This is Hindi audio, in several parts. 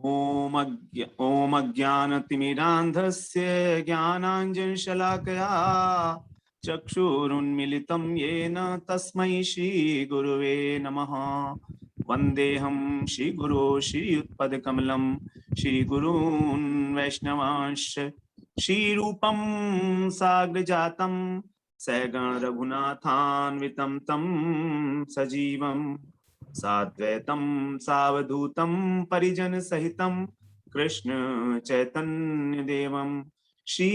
ॐ अज्ञानतिमिरान्धस्य ज्ञानाञ्जनशलाकया चक्षुरुन्मिलितं येन तस्मै श्रीगुरुवे नमः। वन्देऽहं श्रीगुरो श्रीयुत्पदकमलं श्रीगुरून् वैष्णवांश्च श्रीरूपं साग्रजातं सहगण रघुनाथान्वितं तं सजीवम् साद्वैतं सावधूतं परिजन सहितं कृष्ण चैतन्य देवं श्री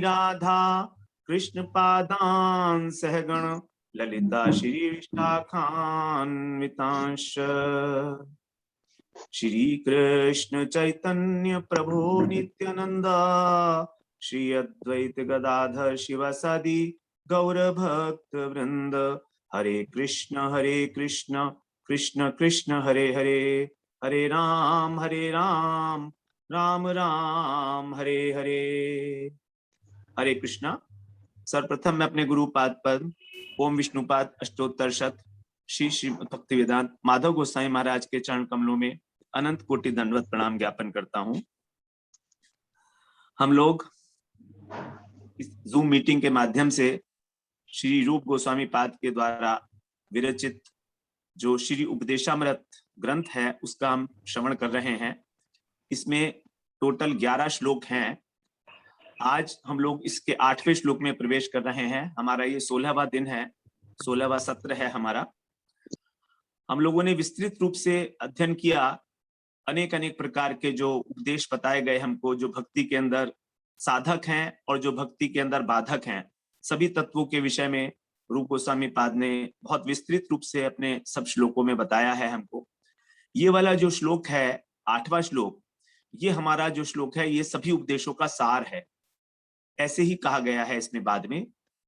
राधा कृष्ण पादान् सहगण ललिता श्री विशाखान्वितांश्च श्री कृष्ण चैतन्य प्रभु नित्यानंद श्री अद्वैत गदाधर शिवासादि गौर भक्त वृंद हरे कृष्ण कृष्ण कृष्ण हरे हरे हरे राम राम राम हरे हरे। हरे कृष्णा। सर्वप्रथम मैं अपने गुरुपाद पद ओम विष्णुपाद अष्टोत्तर शत श्री श्री भक्तिवेदांत माधव गोसाई महाराज के चरण कमलों में अनंत कोटि दंडवत प्रणाम ज्ञापन करता हूं। हम लोग इस जूम मीटिंग के माध्यम से श्री रूप गोस्वामी पाद के द्वारा विरचित जो श्री उपदेशामृत ग्रंथ है उसका हम श्रवण कर रहे हैं। इसमें टोटल 11 श्लोक हैं। आज हम लोग इसके 8वें श्लोक में प्रवेश कर रहे हैं। हमारा ये 16वां दिन है, 16वां सत्र है हमारा। हम लोगों ने विस्तृत रूप से अध्ययन किया। अनेक अनेक प्रकार के जो उपदेश बताए गए हमको, जो भक्ति के अंदर साधक हैं और जो भक्ति के अंदर बाधक हैं, सभी तत्वों के विषय में रूप गोस्वामी पाद ने बहुत विस्तृत रूप से अपने सब श्लोकों में बताया है हमको। ये वाला जो श्लोक है 8वां श्लोक, ये हमारा जो श्लोक है ये सभी उपदेशों का सार है। ऐसे ही कहा गया है इसमें बाद में,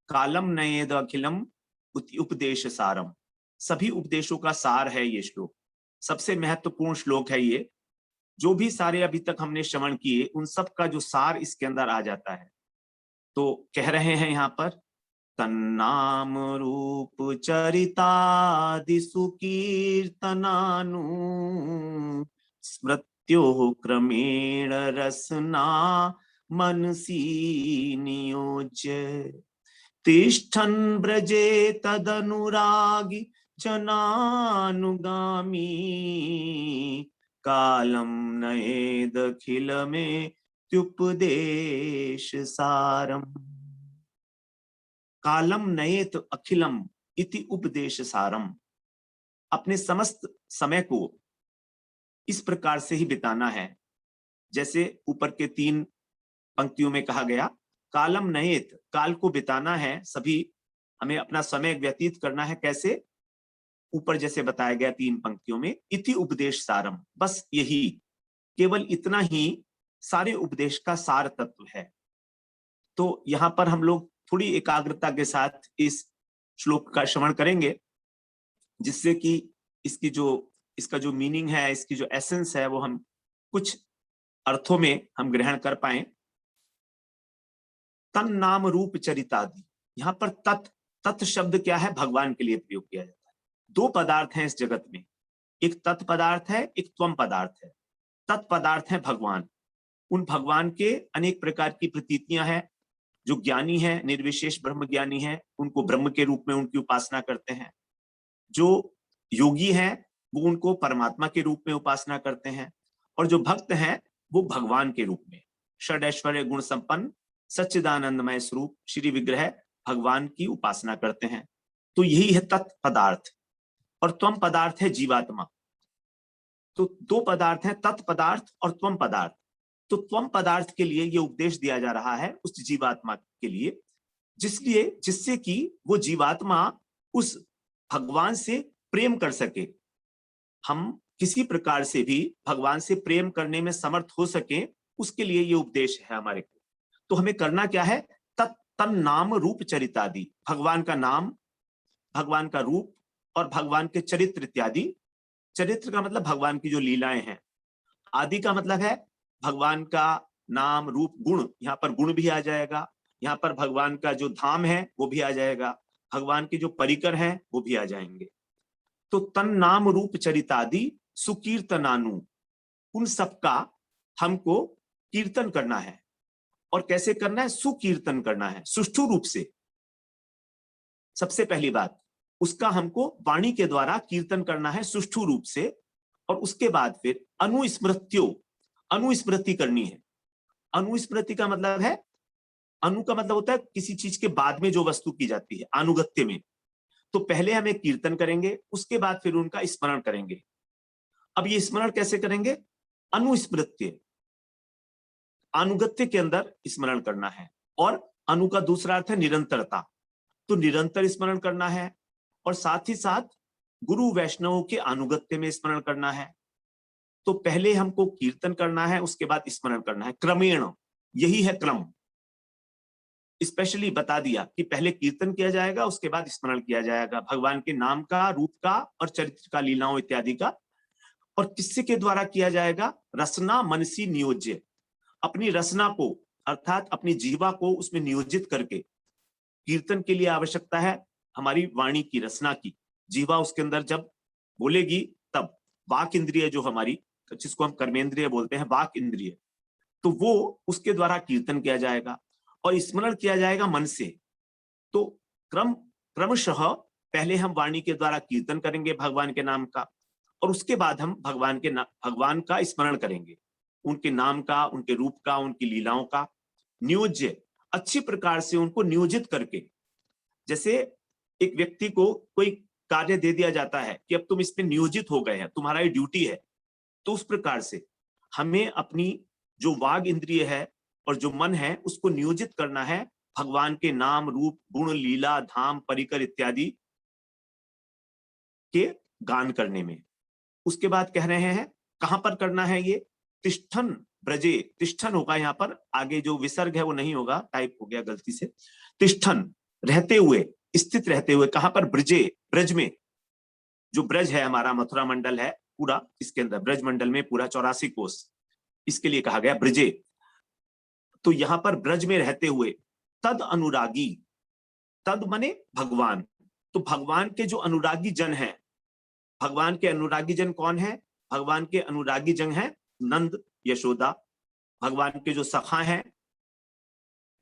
कालम नयेद अखिलम उपदेश सारम। सभी उपदेशों का सार है ये श्लोक। सबसे महत्वपूर्ण श्लोक है ये। जो भी सारे अभी तक हमने श्रवण किए उन सब का जो सार इसके अंदर आ जाता है। तो कह रहे हैं यहाँ पर, तन्नाम रूप चरितादिसु कीर्तनानु स्मृत्यो क्रमेण रसना मनसी नियोज्य तिष्ठन् ब्रजे तदनुरागी जनानुगामी कालम नयेदखिल में त्युपदेश सारम। कालम नयेत अखिलम इति उपदेश सारम। अपने समस्त समय को इस प्रकार से ही बिताना है जैसे ऊपर के 3 पंक्तियों में कहा गया। कालम नयेत, काल को बिताना है, सभी हमें अपना समय व्यतीत करना है। कैसे? ऊपर जैसे बताया गया 3 पंक्तियों में, इति उपदेश सारम। बस यही, केवल इतना ही सारे उपदेश का सार तत्व है। तो यहां पर हम लोग थोड़ी एकाग्रता के साथ इस श्लोक का श्रवण करेंगे, जिससे कि इसका जो मीनिंग है, इसकी जो एसेंस है, वो हम कुछ अर्थों में हम ग्रहण कर पाए। तन नाम रूप चरितादि, यहाँ पर तत् शब्द क्या है? भगवान के लिए प्रयोग किया जाता है। 2 पदार्थ हैं इस जगत में, एक तत् पदार्थ है, एक त्वम पदार्थ है। तत् पदार्थ है भगवान। उन भगवान के अनेक प्रकार की प्रतीतियां हैं। जो ज्ञानी है, निर्विशेष ब्रह्म ज्ञानी है, उनको ब्रह्म के रूप में उनकी उपासना करते हैं। जो योगी हैं वो उनको परमात्मा के रूप में उपासना करते हैं, और जो भक्त हैं वो भगवान के रूप में षडैश्वर्य गुण संपन्न सच्चिदानंदमय स्वरूप श्री विग्रह भगवान की उपासना करते हैं। तो यही है तत् पदार्थ। और त्वम पदार्थ है जीवात्मा। तो 2 पदार्थ हैं, तत् पदार्थ और त्वम पदार्थ। तो त्वम पदार्थ के लिए ये उपदेश दिया जा रहा है उस जीवात्मा के लिए, जिससे कि वो जीवात्मा उस भगवान से प्रेम कर सके। हम किसी प्रकार से भी भगवान से प्रेम करने में समर्थ हो सके, उसके लिए ये उपदेश है हमारे को। तो हमें करना क्या है? तन नाम रूप चरितादि, भगवान का नाम, भगवान का रूप और भगवान के चरित्र इत्यादि। चरित्र का मतलब भगवान की जो लीलाएं हैं। आदि का मतलब है भगवान का नाम रूप गुण, यहाँ पर गुण भी आ जाएगा। यहाँ पर भगवान का जो धाम है वो भी आ जाएगा, भगवान के जो परिकर हैं वो भी आ जाएंगे। तो तन नाम रूप चरितादि सुकीर्तनानु, उन सबका हमको कीर्तन करना है। और कैसे करना है? सुकीर्तन करना है, सुष्ठु रूप से। सबसे पहली बात, उसका हमको वाणी के द्वारा कीर्तन करना है सुष्ठु रूप से। और उसके बाद फिर अनुस्मृति करनी है। अनुस्मृति का मतलब है, अनु का मतलब होता है किसी चीज के बाद में जो वस्तु की जाती है, अनुगत्य में। तो पहले हमें कीर्तन करेंगे, उसके बाद फिर उनका स्मरण करेंगे। अब ये स्मरण कैसे करेंगे? अनुस्मृत्य, अनुगत्य के अंदर स्मरण करना है। और अनु का दूसरा अर्थ है निरंतरता, तो निरंतर स्मरण करना है। और साथ ही साथ गुरु वैष्णवों के अनुगत्य में स्मरण करना है। तो पहले हमको कीर्तन करना है, उसके बाद स्मरण करना है, क्रमेण। यही है क्रम। स्पेशली बता दिया कि पहले कीर्तन किया जाएगा, उसके बाद स्मरण किया जाएगा भगवान के नाम का, रूप का और चरित्र का, लीलाओं इत्यादि का। और किससे के द्वारा किया जाएगा? रसना मनसी नियोज्य, अपनी रसना को अर्थात अपनी जीवा को उसमें नियोजित करके। कीर्तन के लिए आवश्यकता है हमारी वाणी की, रसना की। जीवा उसके अंदर जब बोलेगी तब वाक इंद्रिय जो हमारी, जिसको हम कर्मेंद्रिय बोलते हैं, वाक इंद्रिय, तो वो उसके द्वारा कीर्तन किया जाएगा और स्मरण किया जाएगा मन से। तो क्रमशः पहले हम वाणी के द्वारा कीर्तन करेंगे भगवान के नाम का, और उसके बाद हम भगवान का स्मरण करेंगे, उनके नाम का, उनके रूप का, उनकी लीलाओं का। नियोज्य, अच्छी प्रकार से उनको नियोजित करके। जैसे एक व्यक्ति को कोई कार्य दे दिया जाता है कि अब तुम इसमें नियोजित हो गए हैं, तुम्हारा ये ड्यूटी है, तो उस प्रकार से हमें अपनी जो वाग इंद्रिय है और जो मन है उसको नियोजित करना है भगवान के नाम, रूप, गुण, लीला, धाम, परिकर इत्यादि के गान करने में। उसके बाद कह रहे हैं कहां पर करना है ये? तिष्ठन ब्रजे, तिष्ठन होगा यहाँ पर, आगे जो विसर्ग है वो नहीं होगा, टाइप हो गया गलती से। तिष्ठन, रहते हुए, स्थित रहते हुए। कहां पर? ब्रजे, ब्रज में। जो ब्रज है हमारा मथुरा मंडल है पूरा, इसके अंदर ब्रज मंडल में पूरा 84 कोस, इसके लिए कहा गया ब्रजे। तो यहां पर ब्रज में रहते हुए, तद अनुरागी, तद मने भगवान, तो भगवान के जो अनुरागी जन हैं, भगवान के अनुरागी जन कौन है? भगवान के अनुरागी जन हैं नंद, यशोदा। भगवान के जो सखा हैं,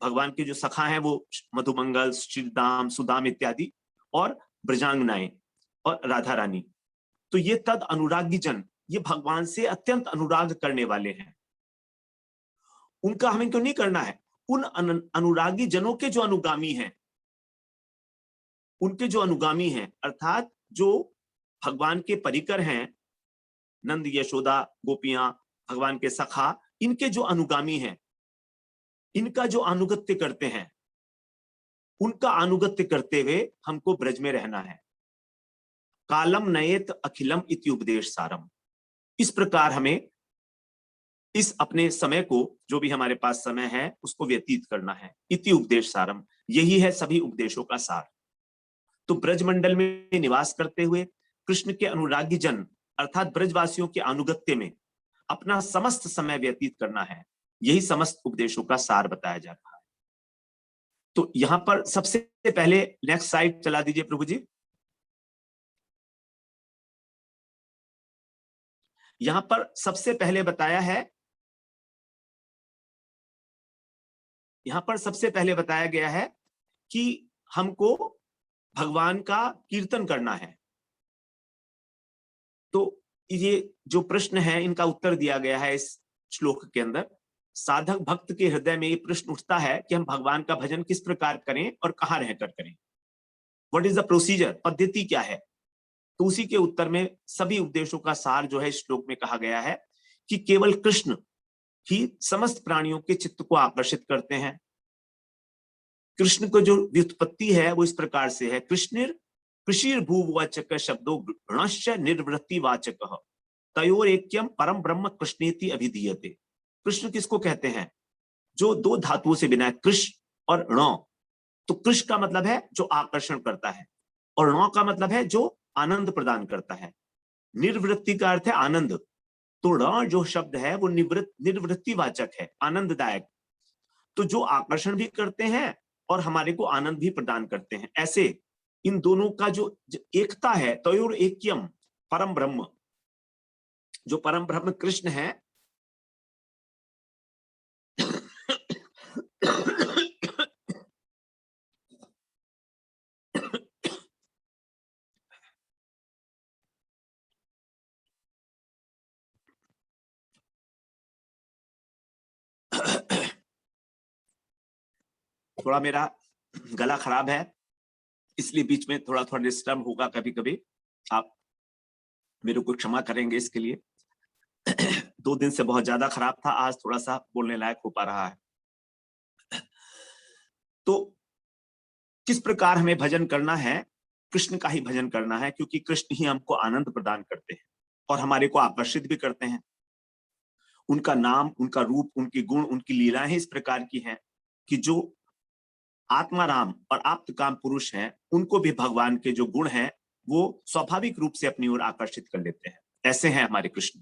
भगवान के जो सखा हैं वो मधुमंगल, श्रीदाम, सुदाम इत्यादि, और ब्रजांगनाएं और राधा रानी। तो ये तद अनुरागी जन, ये भगवान से अत्यंत अनुराग करने वाले हैं। उनका हमें क्यों नहीं करना है? उन अनुरागी जनों के जो अनुगामी हैं, उनके जो अनुगामी हैं अर्थात जो भगवान के परिकर हैं, नंद, यशोदा, गोपियां, भगवान के सखा, इनके जो अनुगामी हैं, इनका जो अनुगत्य करते हैं, उनका अनुगत्य करते हुए हमको ब्रज में रहना है। कालम नयेत अखिलम इति उपदेश सारम, इस प्रकार हमें इस अपने समय को, जो भी हमारे पास समय है, उसको व्यतीत करना है। इति उपदेश सारम, यही है सभी उपदेशों का सार। तो ब्रजमंडल में निवास करते हुए कृष्ण के अनुरागी जन अर्थात ब्रजवासियों के अनुगत्य में अपना समस्त समय व्यतीत करना है, यही समस्त उपदेशों का सार बताया जा रहा है। तो यहां पर सबसे पहले नेक्स्ट स्लाइड चला दीजिए प्रभु जी। यहां पर सबसे पहले बताया है, यहां पर सबसे पहले बताया गया है कि हमको भगवान का कीर्तन करना है। तो ये जो प्रश्न है इनका उत्तर दिया गया है इस श्लोक के अंदर। साधक भक्त के हृदय में ये प्रश्न उठता है कि हम भगवान का भजन किस प्रकार करें और कहां रहकर करें, व्हाट इज द प्रोसीजर, पद्धति क्या है। तो उसी के उत्तर में सभी उपदेशों का सार जो है इस श्लोक में कहा गया है कि केवल कृष्ण ही समस्त प्राणियों के चित्त को आकर्षित करते हैं। कृष्ण को जो व्युत्पत्ति है वो इस प्रकार से है, कृषिर भूवाचक शब्दो गणश्च निर्वृत्ति वाचक तयोर ऐक्यम परम ब्रह्म कृष्णेति अभिधीयते। कृष्ण किसको कहते हैं? जो दो धातुओं से बिना है, कृष और ण। तो कृष का मतलब है जो आकर्षण करता है, और ण का मतलब है जो आनंद प्रदान करता है। निर्वृत्ति का अर्थ है आनंद, तो ण जो शब्द है वो निर्वृत्तिवाचक है, आनंददायक। तो जो आकर्षण भी करते हैं और हमारे को आनंद भी प्रदान करते हैं, ऐसे इन दोनों का जो एकता है, तयोर ऐक्यम परम ब्रह्म, जो परम ब्रह्म कृष्ण है, थोड़ा मेरा गला खराब है, इसलिए बीच में थोड़ा थोड़ा डिस्टर्ब होगा कभी कभी, आप मेरे को क्षमा करेंगे इसके लिए। 2 दिन से बहुत ज्यादा खराब था, आज थोड़ा सा बोलने लायक हो पा रहा है। तो किस प्रकार हमें भजन करना है? कृष्ण का ही भजन करना है, क्योंकि कृष्ण ही हमको आनंद प्रदान करते हैं और हमारे को आकर्षित भी करते हैं। उनका नाम, उनका रूप, उनके गुण, उनकी लीलाएं इस प्रकार की हैं कि जो आत्माराम और आप्तकाम पुरुष हैं, उनको भी भगवान के जो गुण हैं वो स्वाभाविक रूप से अपनी ओर आकर्षित कर लेते हैं। ऐसे हैं हमारे कृष्ण।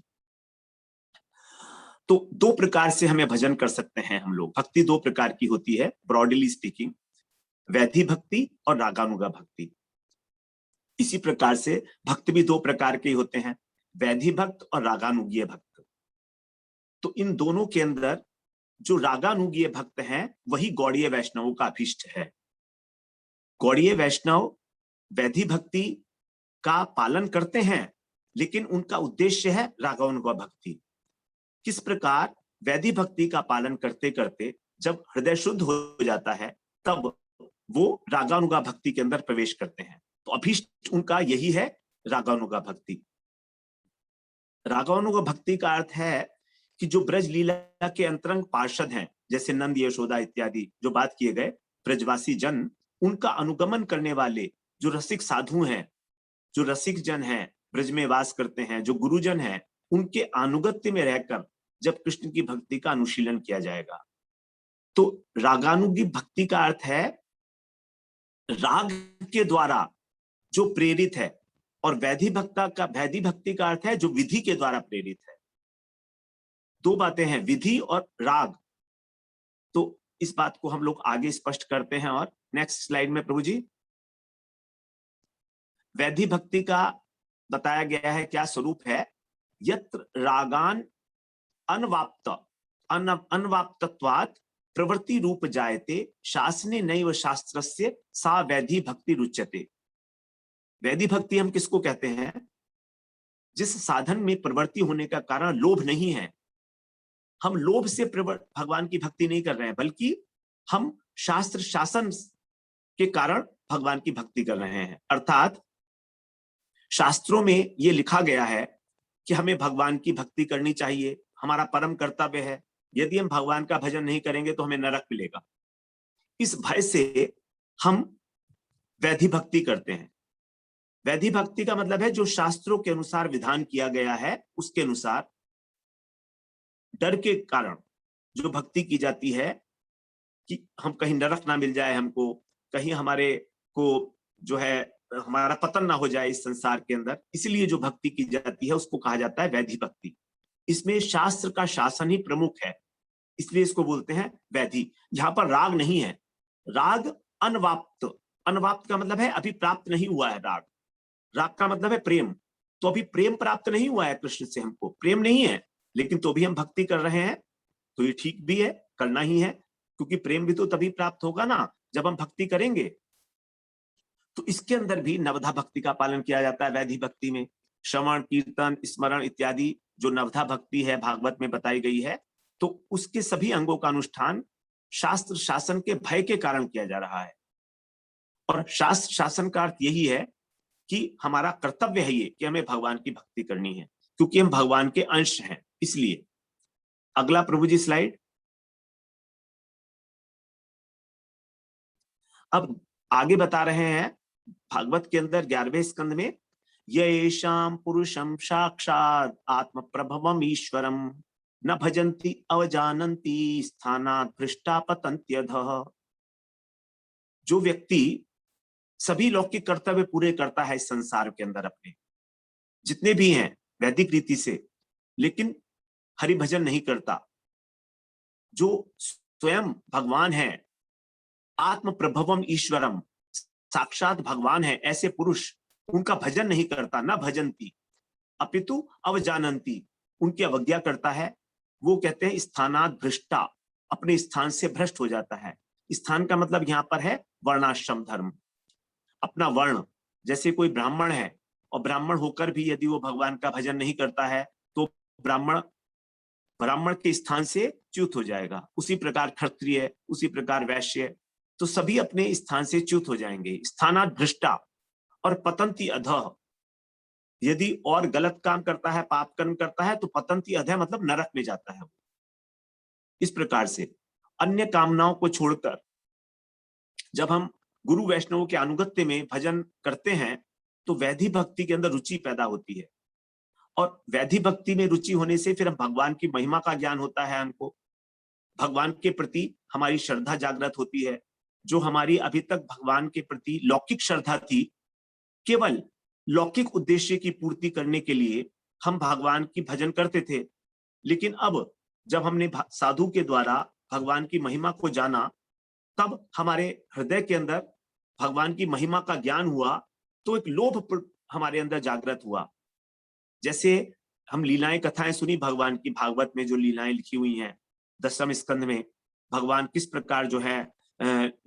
तो 2 प्रकार से हमें भजन कर सकते हैं हम लोग। भक्ति 2 प्रकार की होती है, ब्रॉडली स्पीकिंग, वैधि भक्ति और रागानुगा भक्ति। इसी प्रकार से भक्त भी 2 प्रकार के होते हैं, वैधि भक्त और रागानुगीय भक्त। तो इन दोनों के अंदर जो रागानुगीय भक्त हैं वही गौड़ीय वैष्णवों का अभीष्ट है। गौड़ीय वैष्णव वैधि भक्ति का पालन करते हैं, लेकिन उनका उद्देश्य है रागानुगा भक्ति। किस प्रकार? वैधि भक्ति का पालन करते करते जब हृदय शुद्ध हो जाता है, तब वो रागानुगा भक्ति के अंदर प्रवेश करते हैं। तो अभीष्ट उनका यही है, रागानुगा भक्ति। रागानुगा भक्ति का अर्थ है कि जो ब्रज लीला के अंतरंग पार्षद हैं, जैसे नंद, यशोदा इत्यादि जो बात किए गए, ब्रजवासी जन, उनका अनुगमन करने वाले जो रसिक साधु हैं, जो रसिक जन हैं, ब्रज में वास करते हैं, जो गुरुजन हैं, उनके अनुगत्य में रहकर जब कृष्ण की भक्ति का अनुशीलन किया जाएगा। तो रागानुगी भक्ति का अर्थ है राग के द्वारा जो प्रेरित है, और वैधि भक्ति का अर्थ है जो विधि के द्वारा प्रेरित है। 2 बातें हैं, विधि और राग। तो इस बात को हम लोग आगे स्पष्ट करते हैं। और नेक्स्ट स्लाइड में प्रभु जी, वैधि भक्ति का बताया गया है क्या स्वरूप है? यत्र रागान अनवाप्तत्वात् प्रवृत्ति रूप जायते शासने नैव शास्त्रस्य सा वैधि भक्ति रुच्यते। वैधि भक्ति हम किसको कहते हैं? जिस साधन में प्रवृत्ति होने का कारण लोभ नहीं है। हम लोभ से भगवान की भक्ति नहीं कर रहे हैं, बल्कि हम शास्त्र शासन के कारण भगवान की भक्ति कर रहे हैं। अर्थात शास्त्रों में यह लिखा गया है कि हमें भगवान की भक्ति करनी चाहिए, हमारा परम कर्तव्य है। यदि हम भगवान का भजन नहीं करेंगे तो हमें नरक मिलेगा। इस भय से हम वैधि भक्ति करते हैं। वैधि भक्ति का मतलब है जो शास्त्रों के अनुसार विधान किया गया है, उसके अनुसार डर के कारण जो भक्ति की जाती है कि हम कहीं नरक ना मिल जाए, हमको कहीं हमारे को जो है हमारा पतन ना हो जाए इस संसार के अंदर, इसलिए जो भक्ति की जाती है उसको कहा जाता है वैधि भक्ति। इसमें शास्त्र का शासन ही प्रमुख है, इसलिए इसको बोलते हैं वैधि। जहां पर राग नहीं है, राग अनवाप्त, अनवाप्त का मतलब है अभी प्राप्त नहीं हुआ है राग। राग का मतलब है प्रेम, तो अभी प्रेम प्राप्त नहीं हुआ है कृष्ण से, हमको प्रेम नहीं है, लेकिन तो भी हम भक्ति कर रहे हैं, तो ये ठीक भी है, करना ही है, क्योंकि प्रेम भी तो तभी प्राप्त होगा ना जब हम भक्ति करेंगे। तो इसके अंदर भी नवधा भक्ति का पालन किया जाता है। वैधि भक्ति में श्रवण, कीर्तन, स्मरण इत्यादि जो नवधा भक्ति है भागवत में बताई गई है, तो उसके सभी अंगों का अनुष्ठान शास्त्र शासन के भय के कारण किया जा रहा है। और शास्त्र शासन का अर्थ यही है कि हमारा कर्तव्य है ये कि हमें भगवान की भक्ति करनी है, क्योंकि हम भगवान के अंश हैं। इसलिए अगला प्रभु जी स्लाइड। अब आगे बता रहे हैं भागवत के अंदर 11वें स्कंद में, येषां पुरुषं साक्षात् आत्म प्रभवम ईश्वरम न भजन्ति अवजानन्ति स्थानात् भ्रष्टा पतन्त्यधः। जो व्यक्ति सभी लौकिक कर्तव्य पूरे करता है इस संसार के अंदर, अपने जितने भी हैं वैदिक रीति से, लेकिन हरि भजन नहीं करता, जो स्वयं भगवान है, आत्म प्रभवम ईश्वरम, साक्षात भगवान है, ऐसे पुरुष उनका भजन नहीं करता, न भजन्ति अपितु अवजानन्ति, उनकी अवज्ञा करता है, वो कहते हैं स्थानात् भ्रष्टा, अपने स्थान से भ्रष्ट हो जाता है। स्थान का मतलब यहाँ पर है वर्णाश्रम धर्म, अपना वर्ण। जैसे कोई ब्राह्मण है और ब्राह्मण होकर भी यदि वो भगवान का भजन नहीं करता है तो ब्राह्मण ब्राह्मण के स्थान से च्युत हो जाएगा। उसी प्रकार क्षत्रिय, उसी प्रकार वैश्य, तो सभी अपने स्थान से च्युत हो जाएंगे। स्थानात् भ्रष्टा और पतंती अधः, यदि और गलत काम करता है, पाप कर्म करता है तो पतंती अधः मतलब नरक में जाता है। इस प्रकार से अन्य कामनाओं को छोड़कर जब हम गुरु वैष्णवों के अनुगत्य में भजन करते हैं तो वैधि भक्ति के अंदर रुचि पैदा होती है, और वैधि भक्ति में रुचि होने से फिर हम भगवान की महिमा का ज्ञान होता है, हमको भगवान के प्रति हमारी श्रद्धा जागृत होती है। जो हमारी अभी तक भगवान के प्रति लौकिक श्रद्धा थी, केवल लौकिक उद्देश्य की पूर्ति करने के लिए हम भगवान की भजन करते थे, लेकिन अब जब हमने साधु के द्वारा भगवान की महिमा को जाना, तब हमारे हृदय के अंदर भगवान की महिमा का ज्ञान हुआ, तो एक लोभ हमारे अंदर जागृत हुआ। जैसे हम लीलाएं कथाएं सुनी भगवान की, भागवत में जो लीलाएं लिखी हुई हैं 10वें स्कंद में, भगवान किस प्रकार जो है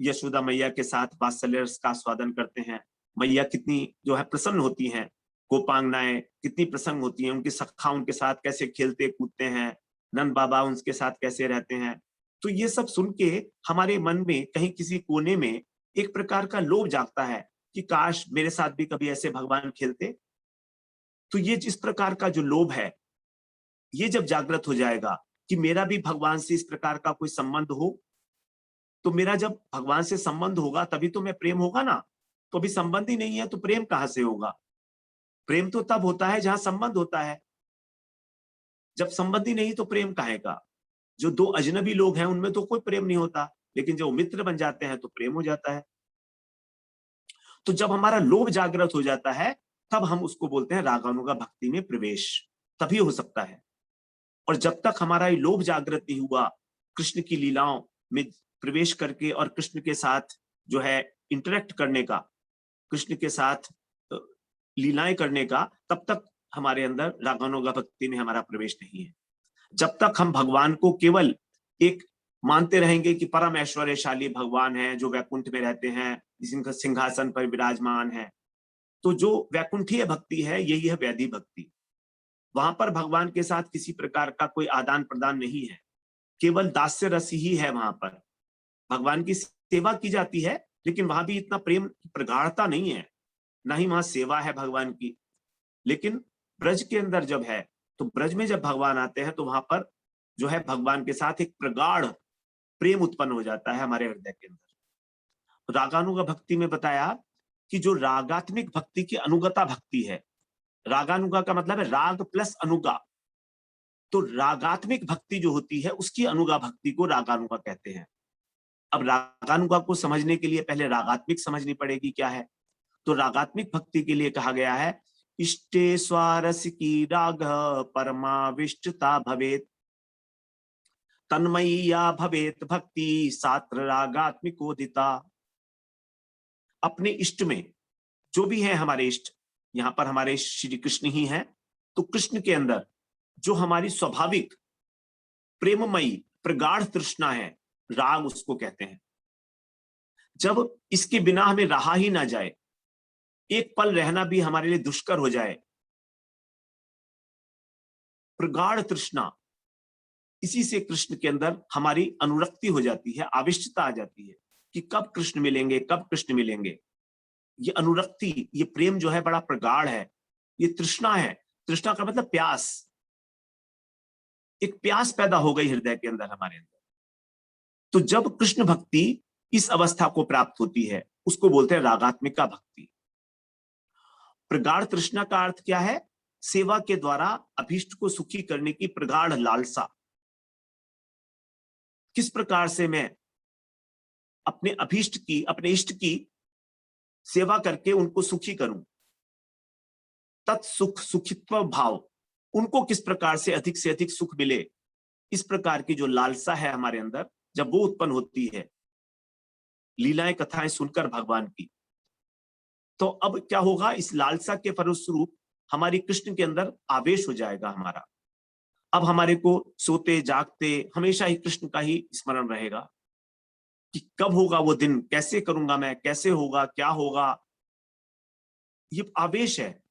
यशोदा मैया के साथ वात्सल्य रस का स्वादन करते हैं, मैया कितनी जो है प्रसन्न होती हैं, गोपांगनाएं कितनी प्रसन्न होती हैं, उनके सखा उनके साथ कैसे खेलते कूदते हैं, नंद बाबा उनके साथ कैसे रहते हैं। तो ये सब सुन के हमारे मन में कहीं किसी कोने में एक प्रकार का लोभ जागता है कि काश मेरे साथ भी कभी ऐसे भगवान खेलते। तो ये जिस प्रकार का जो लोभ है, ये जब जागृत हो जाएगा कि मेरा भी भगवान से इस प्रकार का कोई संबंध हो, तो मेरा जब भगवान से संबंध होगा तभी तो मैं प्रेम होगा ना। तो अभी संबंध ही नहीं है तो प्रेम कहां से होगा? प्रेम तो तब होता है जहां संबंध होता है। जब संबंध ही नहीं तो प्रेम काहे का? जो दो अजनबी लोग हैं उनमें तो कोई प्रेम नहीं होता, लेकिन जब मित्र बन जाते हैं तो प्रेम हो जाता है। तो जब हमारा लोभ जागृत हो जाता है तब हम उसको बोलते हैं रागानुगा भक्ति में प्रवेश, तभी हो सकता है। और जब तक हमारा ये लोभ जागृत नहीं हुआ कृष्ण की लीलाओं में प्रवेश करके और कृष्ण के साथ जो है इंटरेक्ट करने का, कृष्ण के साथ लीलाएं करने का, तब तक हमारे अंदर रागानुगा भक्ति में हमारा प्रवेश नहीं है। जब तक हम भगवान को केवल एक मानते रहेंगे कि परम ऐश्वर्यशाली भगवान है जो वैकुंठ में रहते हैं, जिनका सिंहासन पर विराजमान है, तो जो वैकुंठीय भक्ति है यही है वैधि भक्ति। वहां पर भगवान के साथ किसी प्रकार का कोई आदान प्रदान नहीं है, केवल दास्य रस ही है। वहां पर भगवान की सेवा की जाती है, लेकिन वहां भी इतना प्रेम की प्रगाढ़ता नहीं है, ना ही वहां सेवा है भगवान की। लेकिन ब्रज के अंदर जब है, तो ब्रज में जब भगवान आते हैं तो वहां पर जो है भगवान के साथ एक प्रगाढ़ प्रेम उत्पन्न हो जाता है हमारे हृदय के अंदर। रागानुगा भक्ति में बताया कि जो रागात्मिक भक्ति की अनुगता भक्ति है, रागानुगा का मतलब है राग प्लस अनुगा, तो रागात्मिक भक्ति जो होती है उसकी अनुगा भक्ति को रागानुगा कहते हैं। अब रागानुगा को समझने के लिए पहले रागात्मिक समझनी पड़ेगी क्या है। तो रागात्मिक भक्ति के लिए कहा गया है इष्टे स्वारस की राग परमाविष्टता भवेत, तन्मय्या भवेत भक्ति सात्र रागात्मिकोदिता। अपने इष्ट में जो भी है हमारे इष्ट, यहां पर हमारे श्री कृष्ण ही हैं, तो कृष्ण के अंदर जो हमारी स्वाभाविक प्रेममयी प्रगाढ़ तृष्णा है, राग उसको कहते हैं। जब इसके बिना हमें रहा ही ना जाए, एक पल रहना भी हमारे लिए दुष्कर हो जाए, प्रगाढ़ तृष्णा, इसी से कृष्ण के अंदर हमारी अनुरक्ति हो जाती है, आविष्टता आ जाती है कि कब कृष्ण मिलेंगे, कब कृष्ण मिलेंगे। ये अनुरक्ति, ये प्रेम जो है बड़ा प्रगाढ़ है, ये तृष्णा है। तृष्णा का मतलब प्यास, एक प्यास पैदा हो गई हृदय के अंदर हमारे अंदर। तो जब कृष्ण भक्ति इस अवस्था को प्राप्त होती है उसको बोलते हैं रागात्मिका भक्ति। प्रगाढ़ तृष्णा का अर्थ क्या है? सेवा के द्वारा अभीष्ट को सुखी करने की प्रगाढ़ लालसा। किस प्रकार से मैं अपने अभीष्ट की, अपने इष्ट की सेवा करके उनको सुखी करूं, तत्सुख सुखित्व भाव, उनको किस प्रकार से अधिक सुख मिले, इस प्रकार की जो लालसा है हमारे अंदर, जब वो उत्पन्न होती है लीलाएं कथाएं सुनकर भगवान की, तो अब क्या होगा? इस लालसा के फलस्वरूप हमारी कृष्ण के अंदर आवेश हो जाएगा हमारा। अब हमारे को सोते जागते हमेशा ही कृष्ण का ही स्मरण रहेगा कि कब होगा वो दिन, कैसे करूंगा मैं, कैसे होगा, क्या होगा। ये आवेश है।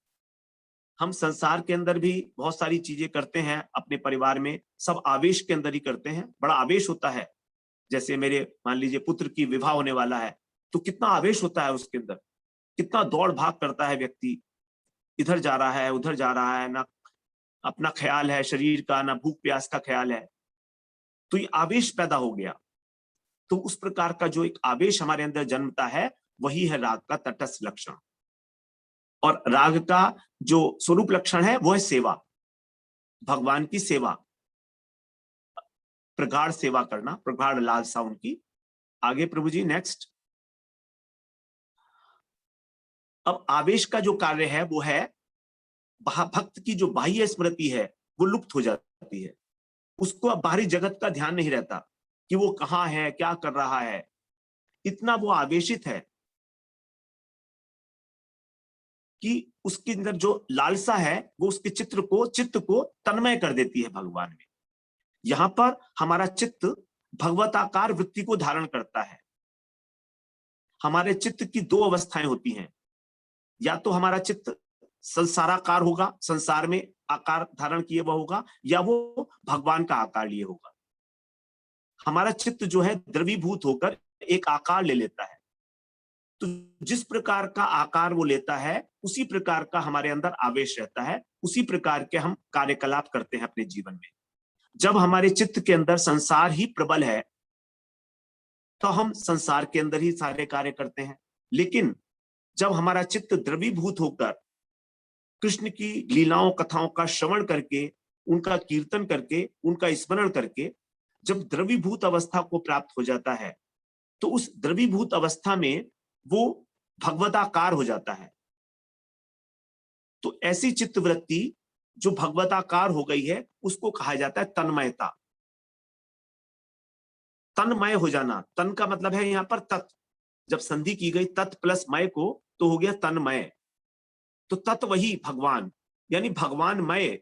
हम संसार के अंदर भी बहुत सारी चीजें करते हैं, अपने परिवार में सब आवेश के अंदर ही करते हैं, बड़ा आवेश होता है। जैसे मेरे मान लीजिए पुत्र की विवाह होने वाला है, तो कितना आवेश होता है उसके अंदर, कितना दौड़ भाग करता है व्यक्ति, इधर जा रहा है उधर जा रहा है, ना अपना ख्याल है शरीर का, ना भूख प्यास का ख्याल है। तो ये आवेश पैदा हो गया। तो उस प्रकार का जो एक आवेश हमारे अंदर जन्मता है, वही है राग का तटस्थ लक्षण। और राग का जो स्वरूप लक्षण है वो है सेवा, भगवान की सेवा, प्रगाढ़ सेवा करना, प्रगाढ़ लालसा उनकी। आगे प्रभु जी नेक्स्ट। अब आवेश का जो कार्य है वो है, भक्त की जो बाह्य स्मृति है वो लुप्त हो जाती है। उसको अब बाहरी जगत का ध्यान नहीं रहता कि वो कहाँ है, क्या कर रहा है। इतना वो आवेशित है कि उसके अंदर जो लालसा है वो उसके चित्त को तन्मय कर देती है भगवान में। यहां पर हमारा चित्त भगवताकार वृत्ति को धारण करता है। हमारे चित्त की दो अवस्थाएं होती हैं, या तो हमारा चित्त संसाराकार होगा, संसार में आकार धारण किए हुआ होगा, या वो भगवान का आकार लिए होगा। हमारा चित्त जो है द्रवीभूत होकर एक आकार ले लेता है। तो जिस प्रकार का आकार वो लेता है, उसी प्रकार का हमारे अंदर आवेश रहता है, उसी प्रकार के हम कार्यकलाप करते हैं अपने जीवन में। जब हमारे चित्त के अंदर संसार ही प्रबल है, तो हम संसार के अंदर ही सारे कार्य करते हैं। लेकिन जब हमारा चित्त द्रवीभूत होकर कृष्ण की लीलाओं कथाओं का श्रवण करके, उनका कीर्तन करके, उनका स्मरण करके जब द्रवीभूत अवस्था को प्राप्त हो जाता है, तो उस द्रवीभूत अवस्था में वो भगवताकार हो जाता है। तो ऐसी चित्त वृत्ति जो भगवताकार हो गई है, उसको कहा जाता है तन्मयता। तन्मय हो जाना, तन का मतलब है यहां पर तत्, जब संधि की गई तत् प्लस मय को, तो हो गया तन्मय। तो तत् वही भगवान, यानी भगवानमय,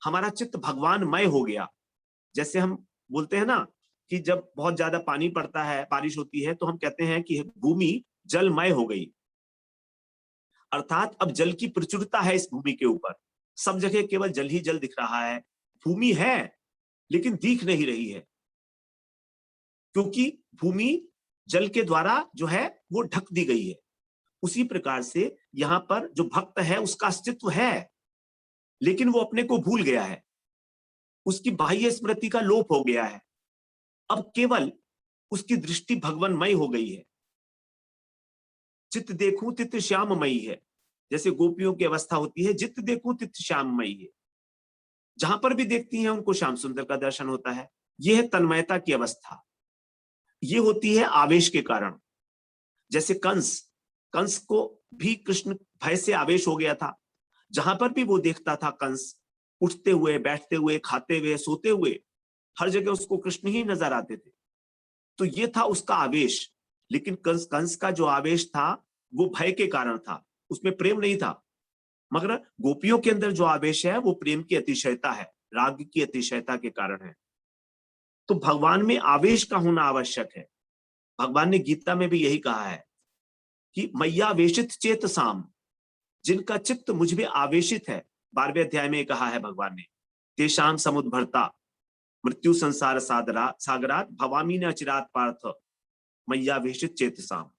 हमारा चित्त भगवानमय हो गया। जैसे हम बोलते हैं ना कि जब बहुत ज्यादा पानी पड़ता है, बारिश होती है, तो हम कहते हैं कि भूमि जलमय हो गई। अर्थात अब जल की प्रचुरता है इस भूमि के ऊपर, सब जगह केवल जल ही जल दिख रहा है। भूमि है लेकिन दिख नहीं रही है, क्योंकि भूमि जल के द्वारा जो है वो ढक दी गई है। उसी प्रकार से यहां पर जो भक्त है उसका अस्तित्व है, लेकिन वो अपने को भूल गया है, उसकी बाह्य स्मृति का लोप हो गया है। अब केवल उसकी दृष्टि भगवानमय हो गई है। चित्त देखूं तित श्याममयी है, जैसे गोपियों की अवस्था होती है, जित देखूं तित श्याममयी है। जहां पर भी देखती हैं उनको श्याम सुंदर का दर्शन होता है। यह है तन्मयता की अवस्था। ये होती है आवेश के कारण। जैसे कंस, कंस को भी कृष्ण भय से आवेश हो गया था। जहां पर भी वो देखता था कंस, उठते हुए, बैठते हुए, खाते हुए, सोते हुए, हर जगह उसको कृष्ण ही नजर आते थे। तो ये था उसका आवेश। लेकिन कंस कंस का जो आवेश था वो भय के कारण था, उसमें प्रेम नहीं था। मगर गोपियों के अंदर जो आवेश है वो प्रेम की अतिशयता है, राग की अतिशयता के कारण है। तो भगवान में आवेश का होना आवश्यक है। भगवान ने गीता में भी यही कहा है कि मैया वेशित चेत साम, जिनका चित्त मुझ में आवेशित है। 12वें अध्याय में कहा है भगवान ने, तेषाम समुद्भरता मृत्यु संसार सागरात भवामी न अचिरात पार्थ मैया वेशित चेतसाम,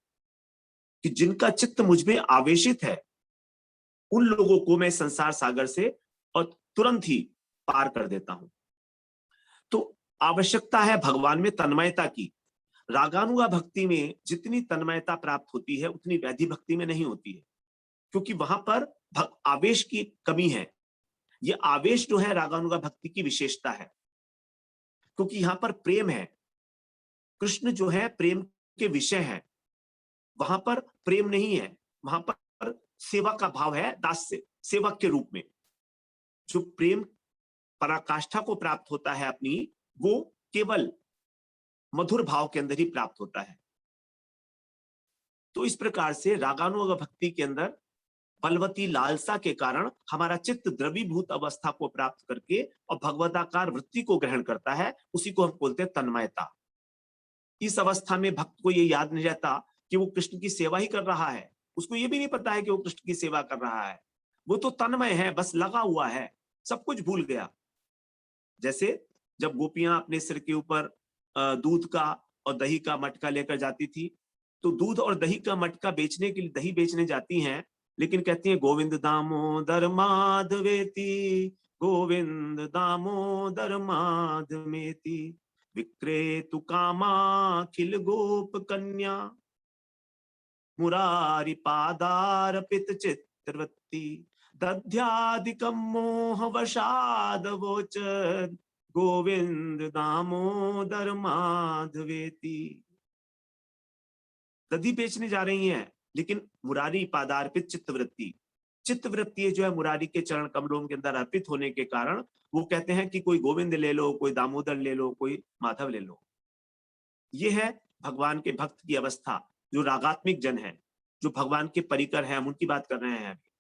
कि जिनका चित्त मुझ में आवेशित है, उन लोगों को मैं संसार सागर से और तुरंत ही पार कर देता हूं। तो आवश्यकता है भगवान में तन्मयता की। रागानुगा भक्ति में जितनी तन्मयता प्राप्त होती है उतनी वैधि भक्ति में नहीं होती है, क्योंकि वहां पर आवेश की कमी है। ये आवेश जो है रागानुगा भक्ति की विशेषता है, क्योंकि यहां पर प्रेम है। कृष्ण जो है प्रेम के विषय है, वहां पर प्रेम नहीं है, वहां पर सेवा का भाव है, दास्य सेवक के रूप में। जो प्रेम पराकाष्ठा को प्राप्त होता है अपनी, वो केवल मधुर भाव के अंदर ही प्राप्त होता है। तो इस प्रकार से रागानुग भक्ति के अंदर बलवती लालसा के कारण हमारा चित्त द्रवीभूत अवस्था को प्राप्त करके और भगवदाकार वृत्ति को ग्रहण करता है, उसी को हम बोलते हैं तन्मयता। इस अवस्था में भक्त को ये याद नहीं रहता कि वो कृष्ण की सेवा ही कर रहा है, उसको ये भी नहीं पता है कि वो कृष्ण की सेवा कर रहा है, वो तो तन्मय है, बस लगा हुआ है, सब कुछ भूल गया। जैसे जब गोपियां अपने सिर के ऊपर दूध का और दही का मटका लेकर जाती थी, तो दूध और दही का मटका बेचने के लिए दही बेचने जाती हैं, लेकिन कहती हैं गोविंद दामोदर माधवेति, गोविंद दामोदर माधवेति, विक्रेतु कामाखिल गोप कन्या, मुरारी पादार्पित चित्रवत्ती, दध्यादिकं मोह वशादवोच, गोविंद दामोदर माधवेति। दधी बेचने जा रही हैं, लेकिन मुरारी पादार्पित चित्तवृत्ति, चित्तवृत्ति जो है मुरारी के चरण कमलों के अंदर अर्पित होने के कारण वो कहते हैं कि कोई गोविंद ले लो, कोई दामोदर ले लो, कोई माधव ले लो। ये है भगवान के भक्त की अवस्था, जो रागात्मिक जन है, जो भगवान के परिकर है, हम उनकी बात कर रहे हैं अभी।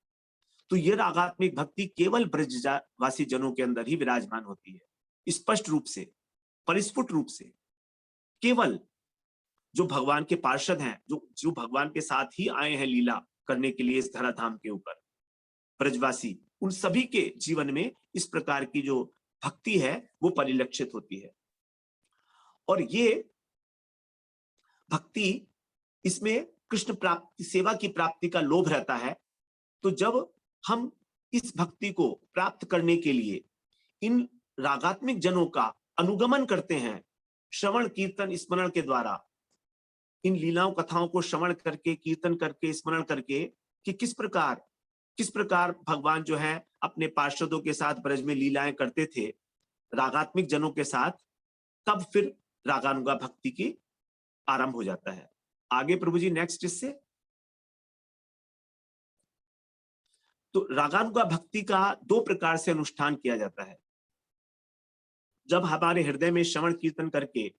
तो ये रागात्मिक भक्ति केवल ब्रजवासी जनों के अंदर ही विराजमान होती है, स्पष्ट रूप से, परिस्फुट रूप से। केवल जो भगवान के पार्षद हैं, जो भगवान के साथ ही आए हैं लीला करने के लिए इस धराधाम के ऊपर, ब्रजवासी, उन सभी के जीवन में इस प्रकार की जो भक्ति है वो परिलक्षित होती है। और ये भक्ति, इसमें कृष्ण प्राप्ति, सेवा की प्राप्ति का लोभ रहता है। तो जब हम इस भक्ति को प्राप्त करने के लिए इन रागात्मिक जनों का अनुगमन करते हैं, श्रवण कीर्तन स्मरण के द्वारा, इन लीलाओं कथाओं को श्रवण करके, कीर्तन करके, स्मरण करके, कि किस प्रकार भगवान जो है अपने पार्षदों के साथ ब्रज में लीलाएं करते थे रागात्मिक जनों के साथ, तब फिर रागानुगा भक्ति की आरंभ हो जाता है। आगे प्रभु जी नेक्स्ट इससे। तो रागानुगा भक्ति का दो प्रकार से अनुष्ठान किया जाता है। जब हमारे हृदय में श्रवण कीर्तन करके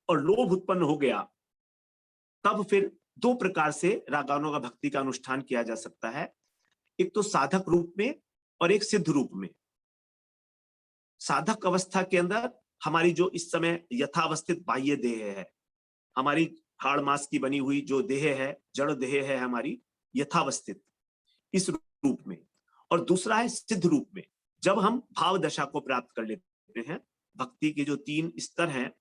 और लोभ उत्पन्न हो गया, तब फिर दो प्रकार से रागानुगा भक्ति का अनुष्ठान किया जा सकता है। एक तो साधक रूप में और एक सिद्ध रूप में। साधक अवस्था के अंदर हमारी जो इस समय यथावस्थित बाह्य देह है, हमारी हाड़ मांस की बनी हुई जो देह है, जड़ देह है हमारी, यथावस्थित इस रूप में। और दूसरा है सिद्ध रूप में, जब हम भाव दशा को प्राप्त कर लेते हैं। भक्ति के जो तीन स्तर हैं,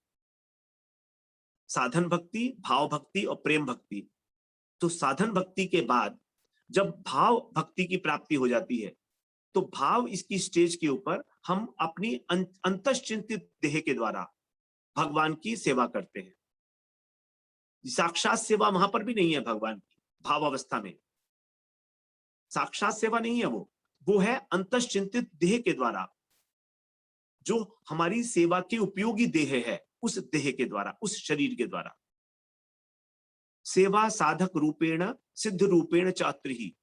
साधन भक्ति, भाव भक्ति और प्रेम भक्ति। तो साधन भक्ति के बाद जब भाव भक्ति की प्राप्ति हो जाती है, तो भाव इसकी स्टेज के ऊपर हम अपनी अंतश्चिंतित देह के द्वारा भगवान की सेवा करते हैं। साक्षात सेवा वहां पर भी नहीं है भगवान की, भाव अवस्था में साक्षात सेवा नहीं है, वो है अंतश्चिंतित देह के द्वारा, जो हमारी सेवा के उपयोगी देह है, उस देह के द्वारा, उस शरीर के द्वारा। सेवा साधक रूपेण सिद्ध रूपेण चात्र ही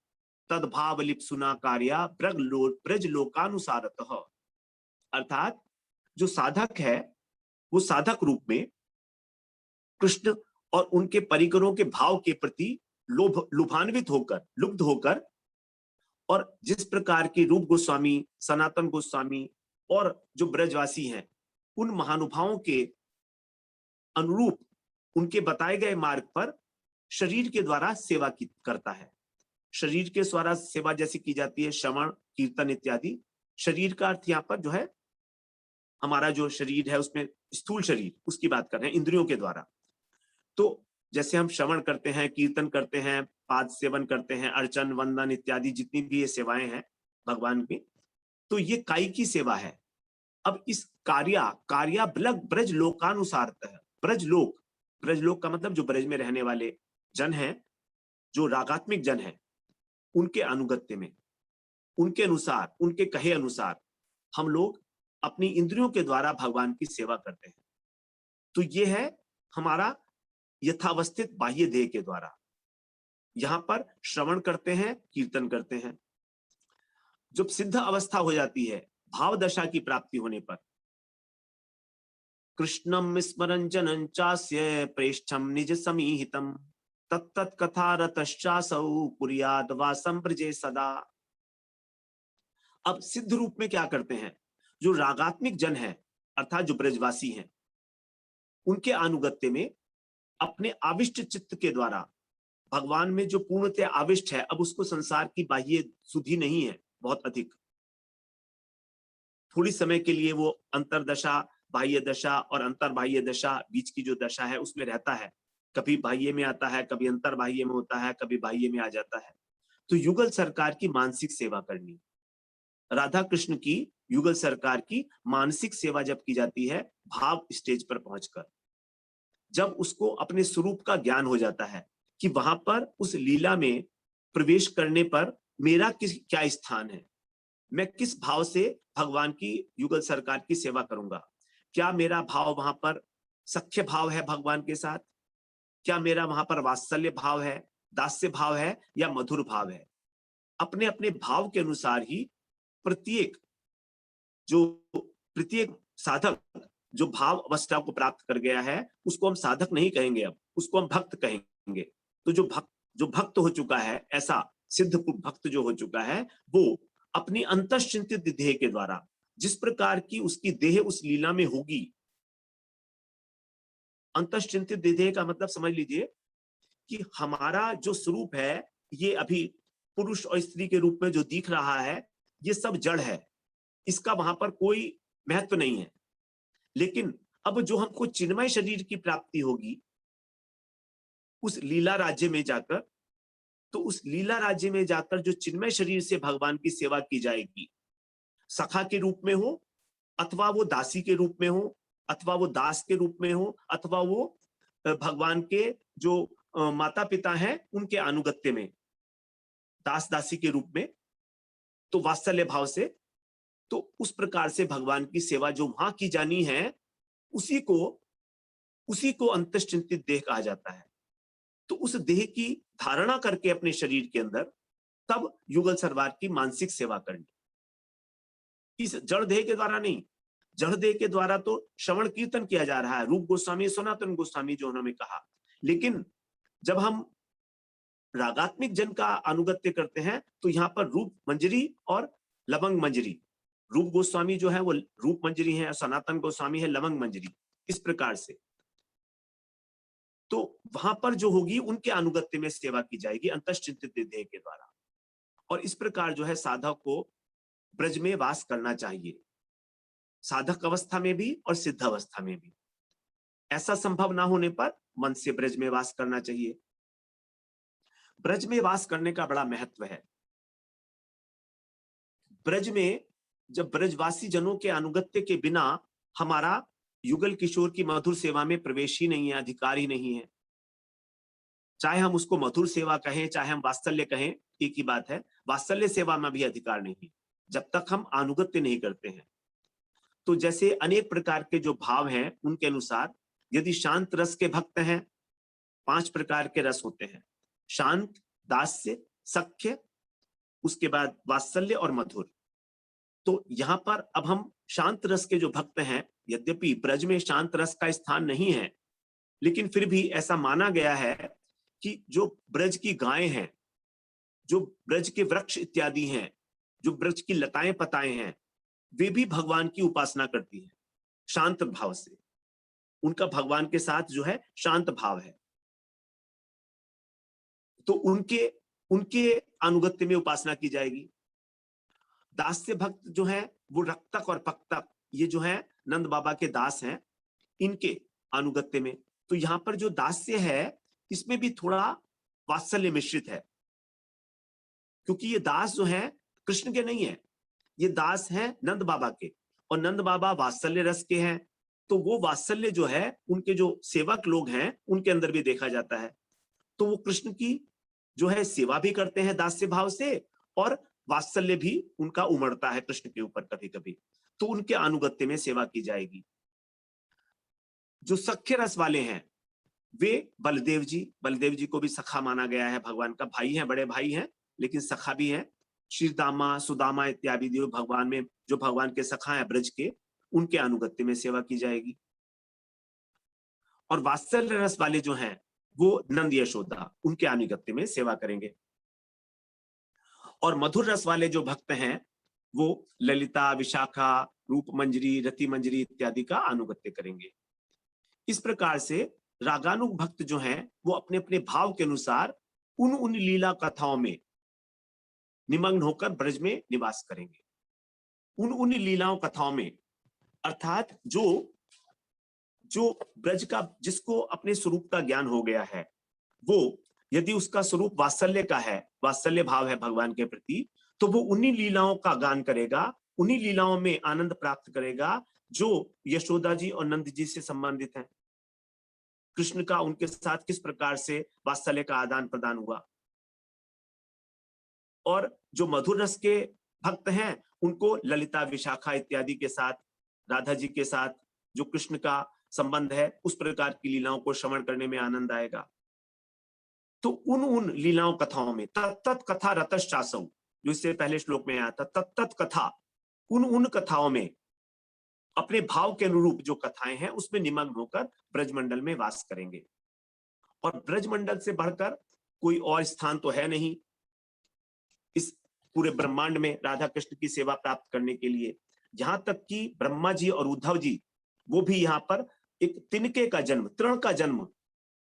तद्भाव लिप्सुना कार्या ब्रज लोकानुसारतः। अर्थात जो साधक है वो साधक रूप में कृष्ण और उनके परिकरों के भाव के प्रति लुभान्वित होकर, लुब्ध होकर, और जिस प्रकार की रूप गोस्वामी, सनातन गोस्वामी और जो ब्रजवासी हैं, उन महानुभावों के अनुरूप उनके बताए गए मार्ग पर शरीर के द्वारा सेवा करता है। शरीर के द्वारा सेवा जैसी की जाती है, श्रवण कीर्तन इत्यादि। शरीर का अर्थ यहाँ पर जो है हमारा जो शरीर है उसमें स्थूल शरीर, उसकी बात कर रहे हैं, इंद्रियों के द्वारा। तो जैसे हम श्रवण करते हैं, कीर्तन करते हैं, पाद सेवन करते हैं, अर्चन वंदन इत्यादि जितनी भी ये सेवाएं हैं भगवान की, तो ये काई की सेवा है। अब इस कार्या ब्रज लोकानुसारत है। ब्रजलोक का मतलब जो ब्रज में रहने वाले जन हैं, जो रागात्मिक जन हैं, उनके अनुगत्य में, उनके अनुसार, उनके कहे अनुसार हम लोग अपनी इंद्रियों के द्वारा भगवान की सेवा करते हैं। तो ये है हमारा यथावस्थित बाह्य देह के द्वारा। यहां पर श्रवण करते हैं, कीर्तन करते हैं। जब सिद्ध अवस्था हो जाती है, भाव दशा की प्राप्ति होने पर, कृष्णम स्मरन जनन चास्य प्रेष्ठम निज समीहितम तत्तत् कथा रतश्चासौ कुर्याद वासं ब्रजे सदा। अब सिद्ध रूप में क्या करते हैं, जो रागात्मिक जन है अर्थात जो ब्रजवासी हैं, उनके अनुगत्य में अपने आविष्ट चित्त के द्वारा भगवान में जो पूर्णतः आविष्ट है, अब उसको संसार की बाह्य सुधि नहीं है बहुत अधिक, थोड़ी समय के लिए वो अंतरदशा, बाह्य दशा और अंतर बाह्य दशा बीच की जो दशा है उसमें रहता है, कभी बाह्य में आता है, कभी अंतर बाह्य में होता है, कभी बाह्य में आ जाता है। तो युगल सरकार की मानसिक सेवा करनी, राधा कृष्ण की युगल सरकार की मानसिक सेवा जब की जाती है भाव स्टेज पर पहुंचकर, जब उसको अपने स्वरूप का ज्ञान हो जाता है कि वहां पर उस लीला में प्रवेश करने पर मेरा क्या स्थान है, मैं किस भाव से भगवान की युगल सरकार की सेवा करूंगा, क्या मेरा भाव वहां पर सख्य भाव है भगवान के साथ, क्या मेरा वहां पर वात्सल्य भाव है, दास्य भाव है या मधुर भाव है। अपने अपने भाव के अनुसार ही प्रत्येक साधक जो भाव अवस्था को प्राप्त कर गया है उसको हम साधक नहीं कहेंगे, अब उसको हम भक्त कहेंगे। तो जो भक्त हो चुका है, ऐसा सिद्ध भक्त जो हो चुका है, वो अपनी अंतश्चिंतित देह के द्वारा जिस प्रकार की उसकी देह उस लीला में होगी, अंतश्चिंतित देह का मतलब समझ लीजिए कि हमारा जो स्वरूप है ये अभी पुरुष और स्त्री के रूप में जो दिख रहा है ये सब जड़ है, इसका वहां पर कोई महत्व नहीं है। लेकिन अब जो हमको चिन्मय शरीर की प्राप्ति होगी उस लीला राज्य में जाकर, तो उस लीला राज्य में जाकर जो चिन्मय शरीर से भगवान की सेवा की जाएगी, सखा के रूप में हो अथवा वो दासी के रूप में हो अथवा वो दास के रूप में हो अथवा वो भगवान के जो माता पिता हैं उनके अनुगत्य में दास दासी के रूप में, तो वात्सल्य भाव से, तो उस प्रकार से भगवान की सेवा जो वहां की जानी है उसी को अंतश्चिंतित देह कहा जाता है। तो उस देह की धारणा करके अपने शरीर के अंदर तब युगल सरकार की मानसिक सेवा करनी, इस जड़ देह के द्वारा नहीं। जड़ देह के द्वारा तो श्रवण कीर्तन किया जा रहा है, रूप गोस्वामी सनातन गोस्वामी जो उन्होंने कहा, लेकिन जब हम रागात्मिक जन का अनुगत्य करते हैं तो यहाँ पर रूप मंजरी और लवंग मंजरी, रूप गोस्वामी जो है वो रूप मंजरी है, सनातन गोस्वामी है लवंग मंजरी, इस प्रकार से। तो वहां पर जो होगी उनके अनुगत्य में सेवा की जाएगी अंतश्चिंतित देह के द्वारा। और इस प्रकार जो है साधक को ब्रज में वास करना चाहिए, साधक अवस्था में भी और सिद्ध अवस्था में भी। ऐसा संभव ना होने पर मन से ब्रज में वास करना चाहिए। ब्रज में वास करने का बड़ा महत्व है। ब्रज में जब ब्रजवासी जनों के अनुगत्य के बिना हमारा युगल किशोर की मधुर सेवा में प्रवेश ही नहीं है, अधिकार ही नहीं है। चाहे हम उसको मधुर सेवा कहें चाहे हम वात्सल्य कहें, एक ही बात है। वात्सल्य सेवा में भी अधिकार नहीं जब तक हम अनुगत्य नहीं करते हैं। तो जैसे अनेक प्रकार के जो भाव हैं उनके अनुसार यदि शांत रस के भक्त हैं, 5 प्रकार के रस होते हैं, शांत, दास्य, सख्य, उसके बाद वात्सल्य और मधुर। तो यहाँ पर अब हम शांत रस के जो भक्त हैं, यद्यपि ब्रज में शांत रस का स्थान नहीं है, लेकिन फिर भी ऐसा माना गया है कि जो ब्रज की गायें हैं, जो ब्रज के वृक्ष इत्यादि हैं, जो ब्रज की लताएं पताएं हैं, वे भी भगवान की उपासना करती हैं शांत भाव से। उनका भगवान के साथ जो है शांत भाव है, तो उनके अनुगत्य में उपासना की जाएगी। दास्य भक्त जो है वो रक्तक और पक्तक, ये जो है नंद बाबा के दास हैं, इनके अनुगत्य में। तो यहाँ पर जो दास्य है इसमें भी थोड़ा वात्सल्य मिश्रित है, क्योंकि ये दास जो है कृष्ण के नहीं है, ये दास है नंद बाबा के, और नंद बाबा वात्सल्य रस के हैं। तो वो वात्सल्य जो है उनके जो सेवक लोग हैं उनके अंदर भी देखा जाता है। तो वो कृष्ण की जो है सेवा भी करते हैं दास्य भाव से, और वात्सल्य भी उनका उमड़ता है कृष्ण के ऊपर कभी कभी, तो उनके अनुगत्य में सेवा की जाएगी। जो सख्य रस वाले हैं वे बलदेव जी को भी सखा माना गया है, भगवान का भाई है, बड़े भाई हैं लेकिन सखा भी है। श्रीदामा, सुदामा इत्यादि जो भगवान में जो भगवान के सखा है ब्रज के, उनके अनुगत्य में सेवा की जाएगी। और वात्सल्य रस वाले जो हैं वो नंद यशोदा उनके आनुगत्य में सेवा करेंगे। और मधुर रस वाले जो भक्त हैं वो ललिता, विशाखा, रूप मंजरी, रति मंजरी इत्यादि का अनुगत्य करेंगे। इस प्रकार से रागानुग भक्त जो हैं वो अपने अपने भाव के अनुसार उन लीला कथाओं में निमग्न होकर ब्रज में निवास करेंगे। उन लीलाओं कथाओं में अर्थात जो ब्रज का, जिसको अपने स्वरूप का ज्ञान हो गया है, वो यदि उसका स्वरूप वात्सल्य का है, वात्सल्य भाव है भगवान के प्रति, तो वो उन्हीं लीलाओं का गान करेगा, उन्हीं लीलाओं में आनंद प्राप्त करेगा जो यशोदा जी और नंद जी से संबंधित है। कृष्ण का उनके साथ किस प्रकार से वात्सल्य का आदान प्रदान हुआ, और जो मधुर रस के भक्त हैं उनको ललिता, विशाखा इत्यादि के साथ, राधा जी के साथ जो कृष्ण का संबंध है, उस प्रकार की लीलाओं को श्रवण करने में आनंद आएगा। तो उन लीलाओं कथाओं में तत्त कथा रतश्चासौ, जो इससे पहले श्लोक में आया था, तत्त कथा, उन कथाओं में अपने भाव के अनुरूप जो कथाएं हैं उसमें निमग्न होकर ब्रजमंडल में वास करेंगे। और ब्रजमंडल से बढ़कर कोई और स्थान तो है नहीं इस पूरे ब्रह्मांड में राधा कृष्ण की सेवा प्राप्त करने के लिए। यहां तक कि ब्रह्मा जी और उद्धव जी वो भी यहाँ पर एक तिनके का जन्म, तृण का जन्म,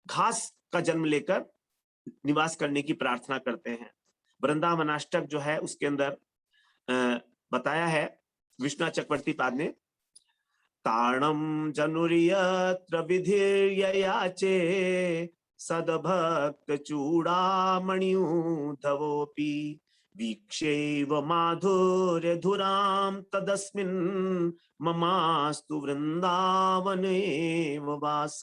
घास का जन्म लेकर निवास करने की प्रार्थना करते हैं। वृंदावनाष्टक जो है उसके अंदर बताया है विष्णु चक्रवर्ती पाद ने, तारणम जनुर्यत्र विधिर्ययाचे सद्भक्त चूड़ामणिधवोऽपि वीक्ष्यैव माधुर्य धुरां तदस्मिन् ममास्तु वृंदावनेव वास,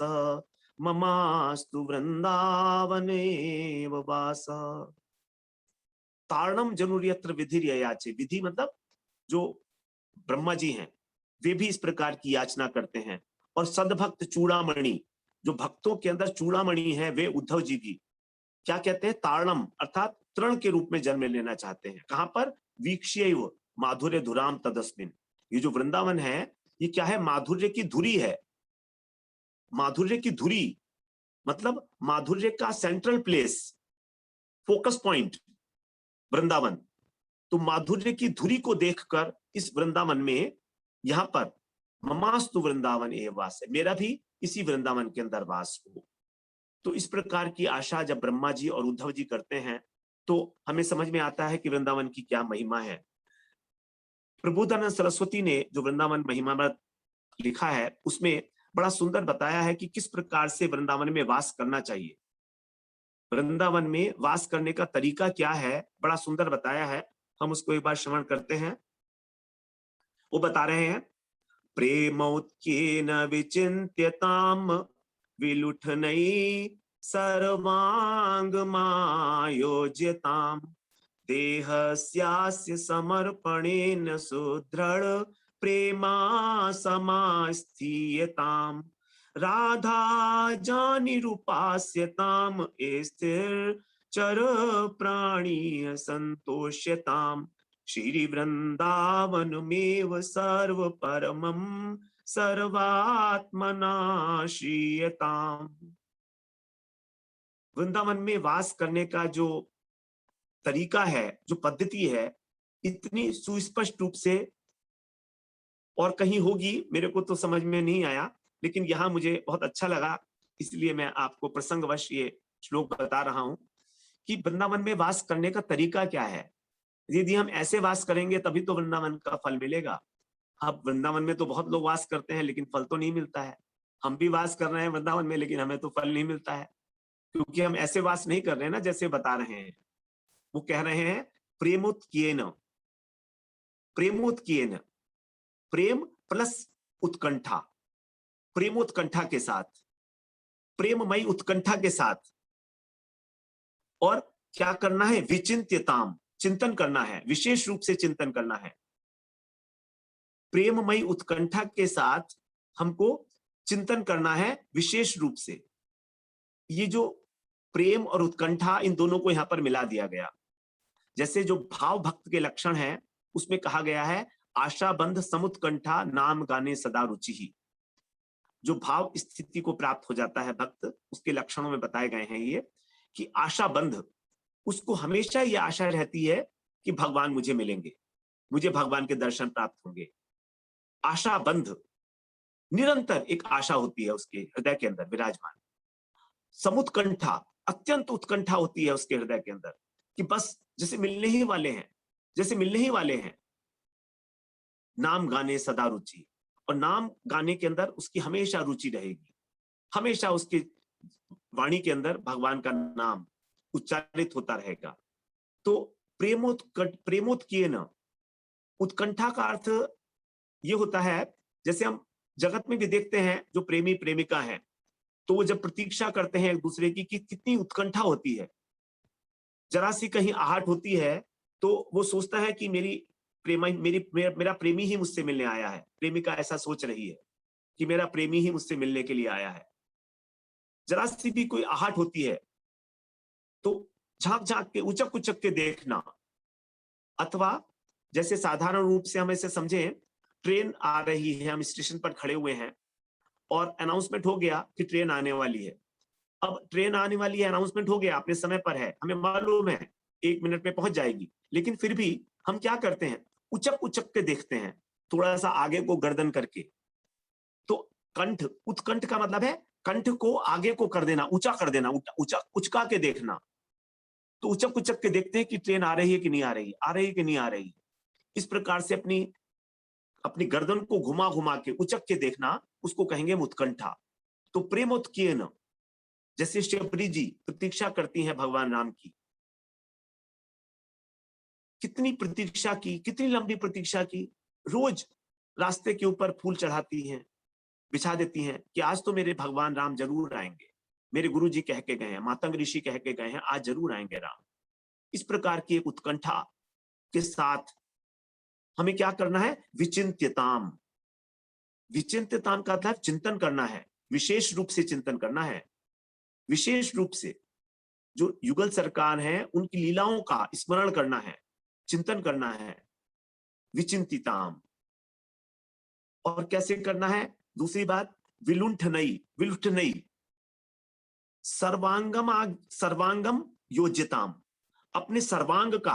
ममास्तु वृंदावनेव वास। तारणम जनुर्यत्र विधिर्ययाचे, विधि मतलब जो ब्रह्मा जी हैं वे भी इस प्रकार की याचना करते हैं। और सद्भक्त चूड़ामणि, जो भक्तों के अंदर चूड़ामणि है, वे उद्धव जी भी क्या कहते हैं, तारणम अर्थात तृण के रूप में जन्म लेना चाहते हैं। कहां पर, वीक्ष्यैव माधुर्य धुराम तदस्मिन्, ये जो वृंदावन है ये क्या है, माधुर्य की धुरी है। माधुर्य की धुरी मतलब माधुर्य का central place, focus point Vrindavan. तो माधुर्य की धुरी को देखकर इस वृंदावन में, यहां पर ममास्तु वृंदावन एव वास, मेरा भी इसी वृंदावन के अंदर वास हो। तो इस प्रकार की आशा जब ब्रह्मा जी और उद्धव जी करते हैं तो हमें समझ में आता है कि वृंदावन की क्या महिमा है। प्रबोधानंद सरस्वती ने जो वृंदावन महिमामृत लिखा है उसमें बड़ा सुंदर बताया है कि किस प्रकार से वृंदावन में वास करना चाहिए, वृंदावन में वास करने का तरीका क्या है, बड़ा सुंदर बताया है। हम उसको एक बार श्रवण करते हैं। वो बता रहे हैं, प्रेमौत्येन विचिन्त्यताम विलुठनै सर्वांगमायोज्यताम, देहस्यास्य समर्पणेन सुदृढ़ प्रेमा समास्थीयताम, राधा जानिरूपास्यताम स्थिर चर प्राणी संतोष्यताम, श्री वृंदावनमेव सर्व परमं सर्वात्मना श्रीयताम। वृंदावन में वास करने का जो तरीका है, जो पद्धति है, इतनी सुस्पष्ट रूप से और कहीं होगी मेरे को तो समझ में नहीं आया, लेकिन यहाँ मुझे बहुत अच्छा लगा, इसलिए मैं आपको प्रसंगवश ये श्लोक बता रहा हूं कि वृंदावन में वास करने का तरीका क्या है। यदि हम ऐसे वास करेंगे तभी तो वृंदावन का फल मिलेगा। अब वृंदावन में तो बहुत लोग वास करते हैं लेकिन फल तो नहीं मिलता है। हम भी वास कर रहे हैं वृंदावन में लेकिन हमें तो फल नहीं मिलता है, क्योंकि हम ऐसे वास नहीं कर रहे हैं ना जैसे बता रहे हैं। वो कह रहे हैं प्रेमोत्कियेन, प्रेमोत्कियेन, प्रेम प्लस उत्कंठा, प्रेमोत्कंठा के साथ, प्रेममयी उत्कंठा के साथ। और क्या करना है, विचिंत्यताम, चिंतन करना है, विशेष रूप से चिंतन करना है। प्रेममयी उत्कंठा के साथ हमको चिंतन करना है विशेष रूप से। ये जो प्रेम और उत्कंठा, इन दोनों को यहां पर मिला दिया गया। जैसे जो भाव भक्त के लक्षण है उसमें कहा गया है, आशा बंध समुत्कंठा नाम गाने सदा रुचि ही। जो भाव स्थिति को प्राप्त हो जाता है भक्त, उसके लक्षणों में बताए गए हैं ये, कि आशाबंध, उसको हमेशा ये आशा रहती है कि भगवान मुझे मिलेंगे, मुझे भगवान के दर्शन प्राप्त होंगे। आशाबंध, निरंतर एक आशा होती है उसके हृदय के अंदर विराजमान। समुत्कंठा, अत्यंत उत्कंठा होती है उसके हृदय के अंदर कि बस जैसे मिलने ही वाले हैं, जैसे मिलने ही वाले हैं। नाम गाने सदा रुचि, और नाम गाने के अंदर उसकी हमेशा रुचि रहेगी, हमेशा उसकी वाणी के अंदर भगवान का नाम उच्चारित होता रहेगा। तो प्रेमोत्कीर्ण, उत्कंठा का अर्थ ये होता है, जैसे हम जगत में भी देखते हैं जो प्रेमी प्रेमिका है, तो वो जब प्रतीक्षा करते हैं एक दूसरे की, कि कितनी उत्कंठा होती है। जरा सी कहीं आहट होती है तो वो सोचता है कि मेरा प्रेमी ही मुझसे मिलने आया है। प्रेमिका ऐसा सोच रही है कि मेरा प्रेमी ही मुझसे मिलने के लिए आया है। जरा सी भी कोई आहट होती है तो झांक झांक के, उचक उचक के देखना, अथवा जैसे साधारण रूप से हम ऐसे समझें, ट्रेन आ रही है, हम स्टेशन पर खड़े हुए हैं और अनाउंसमेंट हो गया कि ट्रेन आने वाली है। अब ट्रेन आने वाली है, अनाउंसमेंट हो गया, अपने समय पर है, हमें मालूम है 1 मिनट में पहुंच जाएगी, लेकिन फिर भी हम क्या करते हैं, उचक उचक के देखते हैं, थोड़ा सा आगे को गर्दन करके। तो कंठ, उत्कंठ का मतलब है कंठ को आगे को कर देना, ऊंचा कर देना, उचका के देखना। तो उचक उचक के देखते हैं कि ट्रेन आ रही है कि नहीं आ रही, आ रही है कि नहीं आ रही। इस प्रकार से अपनी अपनी गर्दन को घुमा घुमा के उचक के देखना, उसको कहेंगे उत्कंठा। तो प्रेमोत्कीर्ण, जैसे शबरी जी प्रतीक्षा करती हैं भगवान राम की, कितनी प्रतीक्षा की, कितनी लंबी प्रतीक्षा की। रोज रास्ते के ऊपर फूल चढ़ाती हैं, बिछा देती हैं कि आज तो मेरे भगवान राम जरूर आएंगे, मेरे गुरु जी कह के गए हैं, मातंग ऋषि कह के गए हैं, आज जरूर आएंगे राम। इस प्रकार की एक उत्कंठा के साथ हमें क्या करना है, विचिंत्यताम। विचिंत्यताम का मतलब चिंतन करना है, विशेष रूप से चिंतन करना है। विशेष रूप से जो युगल सरकार है उनकी लीलाओं का स्मरण करना है, चिंतन करना है, विचिंतिताम। और कैसे करना है, दूसरी बात, विलुंठनई, विलुंठनई, सर्वांगम योज्यताम। अपने सर्वांग का,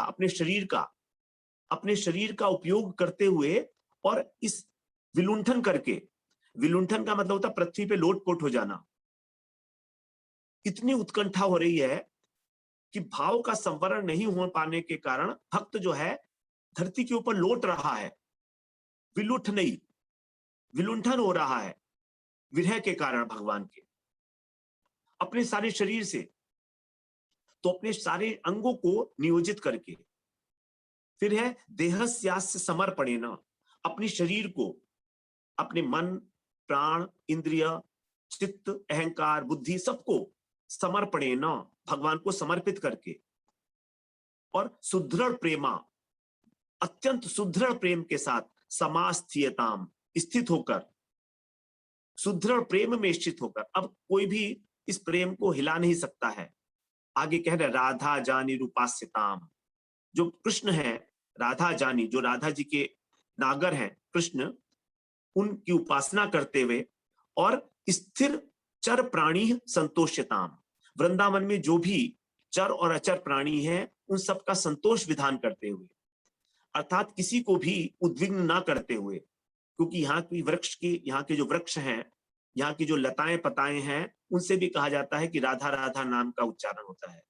अपने शरीर का उपयोग करते हुए, और इस विलुंठन करके, विलुंठन का मतलब होता है पृथ्वी पे लोटपोट हो जाना। इतनी उत्कंठा हो रही है कि भाव का संवरण नहीं हो पाने के कारण भक्त जो है धरती के ऊपर लौट रहा है, विलुठ नहीं, विलुंठन हो रहा है विरह के कारण भगवान के, अपने सारे शरीर से, तो अपने सारे अंगों को नियोजित करके। फिर है देहस्यास्य समर्पणेन, अपने शरीर को, अपने मन, प्राण, इंद्रिय, चित्त, अहंकार, बुद्धि, सबको समर्पणेन, भगवान को समर्पित करके। और सुदृढ़ प्रेमा, अत्यंत सुदृढ़ प्रेम के साथ, समास्थियताम, स्थित होकर, सुदृढ़ प्रेम में स्थित होकर। अब कोई भी इस प्रेम को हिला नहीं सकता है। आगे कह रहे राधा जानी रूपास्यताम, जो कृष्ण है, राधा जानी, जो राधा जी के नागर हैं कृष्ण, उनकी उपासना करते हुए, और स्थिर चर प्राणी संतोष्यताम, वृंदावन में जो भी चर और अचर प्राणी हैं उन सबका संतोष विधान करते हुए, अर्थात किसी को भी उद्विग्न ना करते हुए। क्योंकि यहाँ के जो वृक्ष हैं, यहाँ की जो लताएं पताएं हैं, उनसे भी कहा जाता है कि राधा राधा नाम का उच्चारण होता है।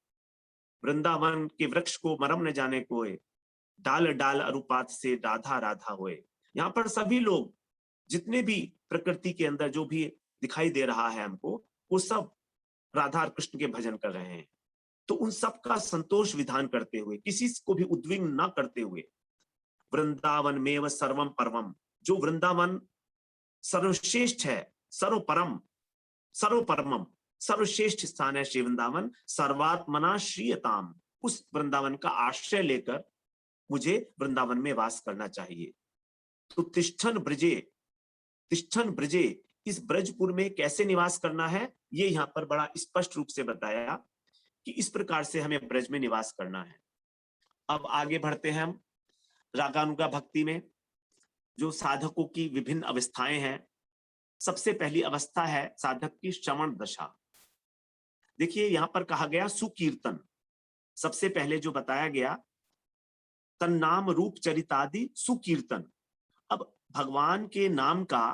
वृंदावन के वृक्ष को मरम न जाने कोय, डाल डाल अरुपात से राधा राधा होए। यहाँ पर सभी लोग, जितने भी प्रकृति के अंदर जो भी दिखाई दे रहा है हमको, वो सब राधा और कृष्ण के भजन कर रहे हैं। तो उन सब का संतोष विधान करते हुए, किसी को भी उद्विग्न ना करते हुए, वृंदावन में व सर्वम परमम, जो वृंदावन सर्वश्रेष्ठ है, सर्वपरम, सर्वपरमम, सर्वश्रेष्ठ स्थान है श्री वृंदावन, सर्वात्मना श्रीयताम, उस वृंदावन का आश्रय लेकर मुझे वृंदावन में वास करना चाहिए। तो तिष्ठन ब्रजे, इस ब्रजपुर में कैसे निवास करना है, ये यहाँ पर बड़ा स्पष्ट रूप से बताया कि इस प्रकार से हमें ब्रज में निवास करना है। अब आगे बढ़ते हैं हम रागानुगा भक्ति में। जो साधकों की विभिन्न अवस्थाएं हैं, सबसे पहली अवस्था है साधक की श्रवण दशा। देखिए यहां पर कहा गया सुकीर्तन, सबसे पहले जो बताया गया तन्नाम रूप चरितादि सुकीर्तन। अब भगवान के नाम का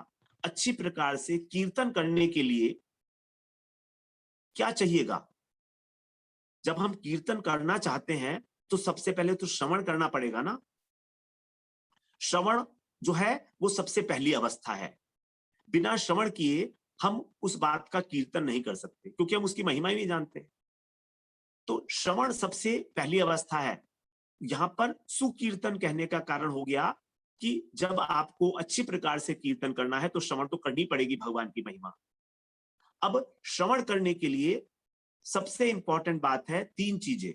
अच्छी प्रकार से कीर्तन करने के लिए क्या चाहिएगा? जब हम कीर्तन करना चाहते हैं तो सबसे पहले तो श्रवण करना पड़ेगा ना। श्रवण जो है वो सबसे पहली अवस्था है। बिना श्रवण किए हम उस बात का कीर्तन नहीं कर सकते, क्योंकि हम उसकी महिमा ही नहीं जानते। तो श्रवण सबसे पहली अवस्था है। यहां पर सुकीर्तन कहने का कारण हो गया कि जब आपको अच्छी प्रकार से कीर्तन करना है तो श्रवण तो करनी पड़ेगी भगवान की महिमा। अब श्रवण करने के लिए सबसे इंपॉर्टेंट बात है 3 चीजें।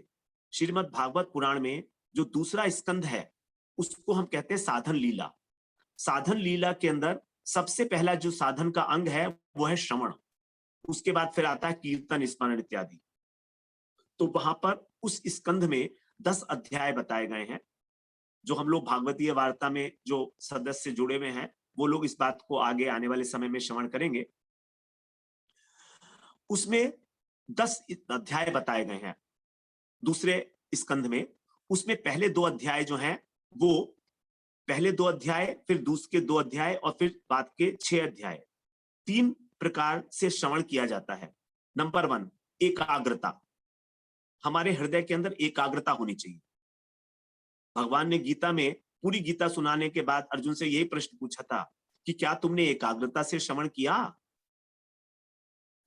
श्रीमद् भागवत पुराण में जो दूसरा स्कंध है उसको हम कहते हैं साधन लीला। साधन लीला के अंदर सबसे पहला जो साधन का अंग है वो है श्रवण। उसके बाद फिर आता है कीर्तन, स्मरण इत्यादि। तो वहां पर उस स्कंध में 10 अध्याय बताए गए हैं। जो हम लोग भागवतीय वार्ता में जो सदस्य जुड़े हुए हैं वो लोग इस बात को आगे आने वाले समय में श्रवण करेंगे। उसमें 10 अध्याय बताए गए हैं दूसरे स्कंध में। उसमें पहले 2 अध्याय जो हैं वो पहले 2 अध्याय, फिर दूसरे 2 अध्याय और फिर बाद के 6 अध्याय, 3 प्रकार से श्रवण किया जाता है। नंबर 1 एकाग्रता। हमारे हृदय के अंदर एकाग्रता होनी चाहिए। भगवान ने गीता में पूरी गीता सुनाने के बाद अर्जुन से यही प्रश्न पूछा था कि क्या तुमने एकाग्रता से श्रवण किया?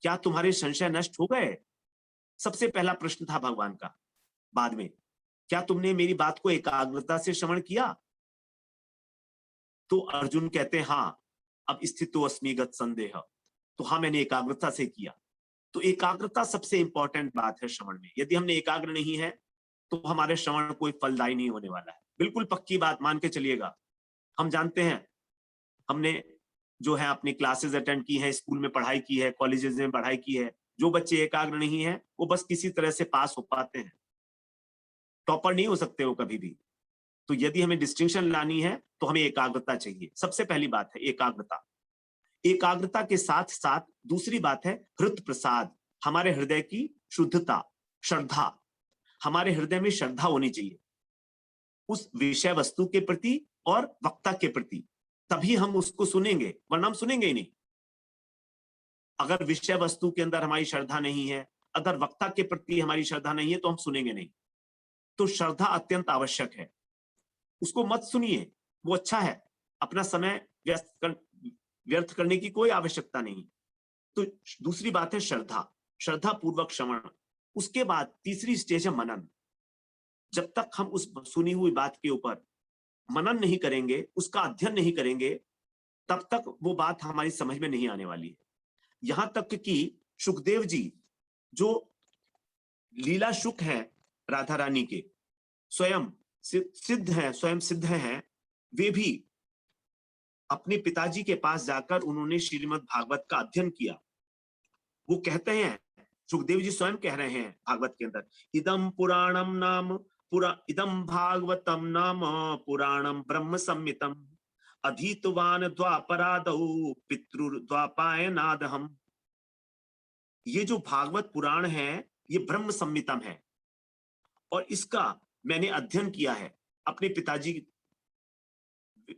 क्या तुम्हारे संशय नष्ट हो गए? सबसे पहला प्रश्न था भगवान का। बाद में क्या तुमने मेरी बात को एकाग्रता से श्रवण किया? तो अर्जुन कहते हैं हाँ, अब स्थितो अस्मि गत संदेह। तो हाँ, मैंने एकाग्रता से किया। तो एकाग्रता सबसे इंपॉर्टेंट बात है श्रवण में। यदि हमने एकाग्र नहीं है तो हमारे श्रवण कोई फलदायी नहीं होने वाला है। बिल्कुल पक्की बात मान के चलिएगा। हम जानते हैं, हमने जो है अपनी क्लासेस अटेंड की है, स्कूल में पढ़ाई की है, कॉलेजेस में पढ़ाई की है। जो बच्चे एकाग्र नहीं है वो बस किसी तरह से पास हो पाते हैं, टॉपर नहीं हो सकते वो कभी भी। तो यदि हमें डिस्टिंक्शन लानी है तो हमें एकाग्रता चाहिए। सबसे पहली बात है एकाग्रता। एकाग्रता के साथ साथ दूसरी बात है हृत प्रसाद, हमारे हृदय की शुद्धता, श्रद्धा। हमारे हृदय में श्रद्धा होनी चाहिए उस विषय वस्तु के प्रति और वक्ता के प्रति, तभी हम उसको सुनेंगे, वरना हम सुनेंगे ही नहीं। अगर विषय वस्तु के अंदर हमारी श्रद्धा नहीं है, अगर वक्ता के प्रति हमारी श्रद्धा नहीं है तो हम सुनेंगे नहीं। तो श्रद्धा अत्यंत आवश्यक है। उसको मत सुनिए, वो अच्छा है, अपना समय व्यर्थ करने की कोई आवश्यकता नहीं। तो दूसरी बात है श्रद्धा, श्रद्धा पूर्वक श्रवण। उसके बाद तीसरी स्टेज है मनन। जब तक हम उस सुनी हुई बात के ऊपर मनन नहीं करेंगे, उसका अध्ययन नहीं करेंगे, तब तक वो बात हमारी समझ में नहीं आने वाली है। यहां तक कि सुखदेव जी जो लीला शुक है राधा रानी के, स्वयं सिद्ध है, स्वयं सिद्ध हैं, वे भी अपने पिताजी के पास जाकर उन्होंने श्रीमद् भागवत का अध्ययन किया। वो कहते हैं, सुखदेव जी स्वयं कह रहे हैं भागवत के अंदर, इदम पुराणम नाम इदम भागवतम नाम पुराणम ब्रह्म संहितम अधीतवान द्वापरादौ पितृद्वापायनादहम। ये जो भागवत पुराण है ये ब्रह्म संहितम है और इसका मैंने अध्ययन किया है अपने पिताजी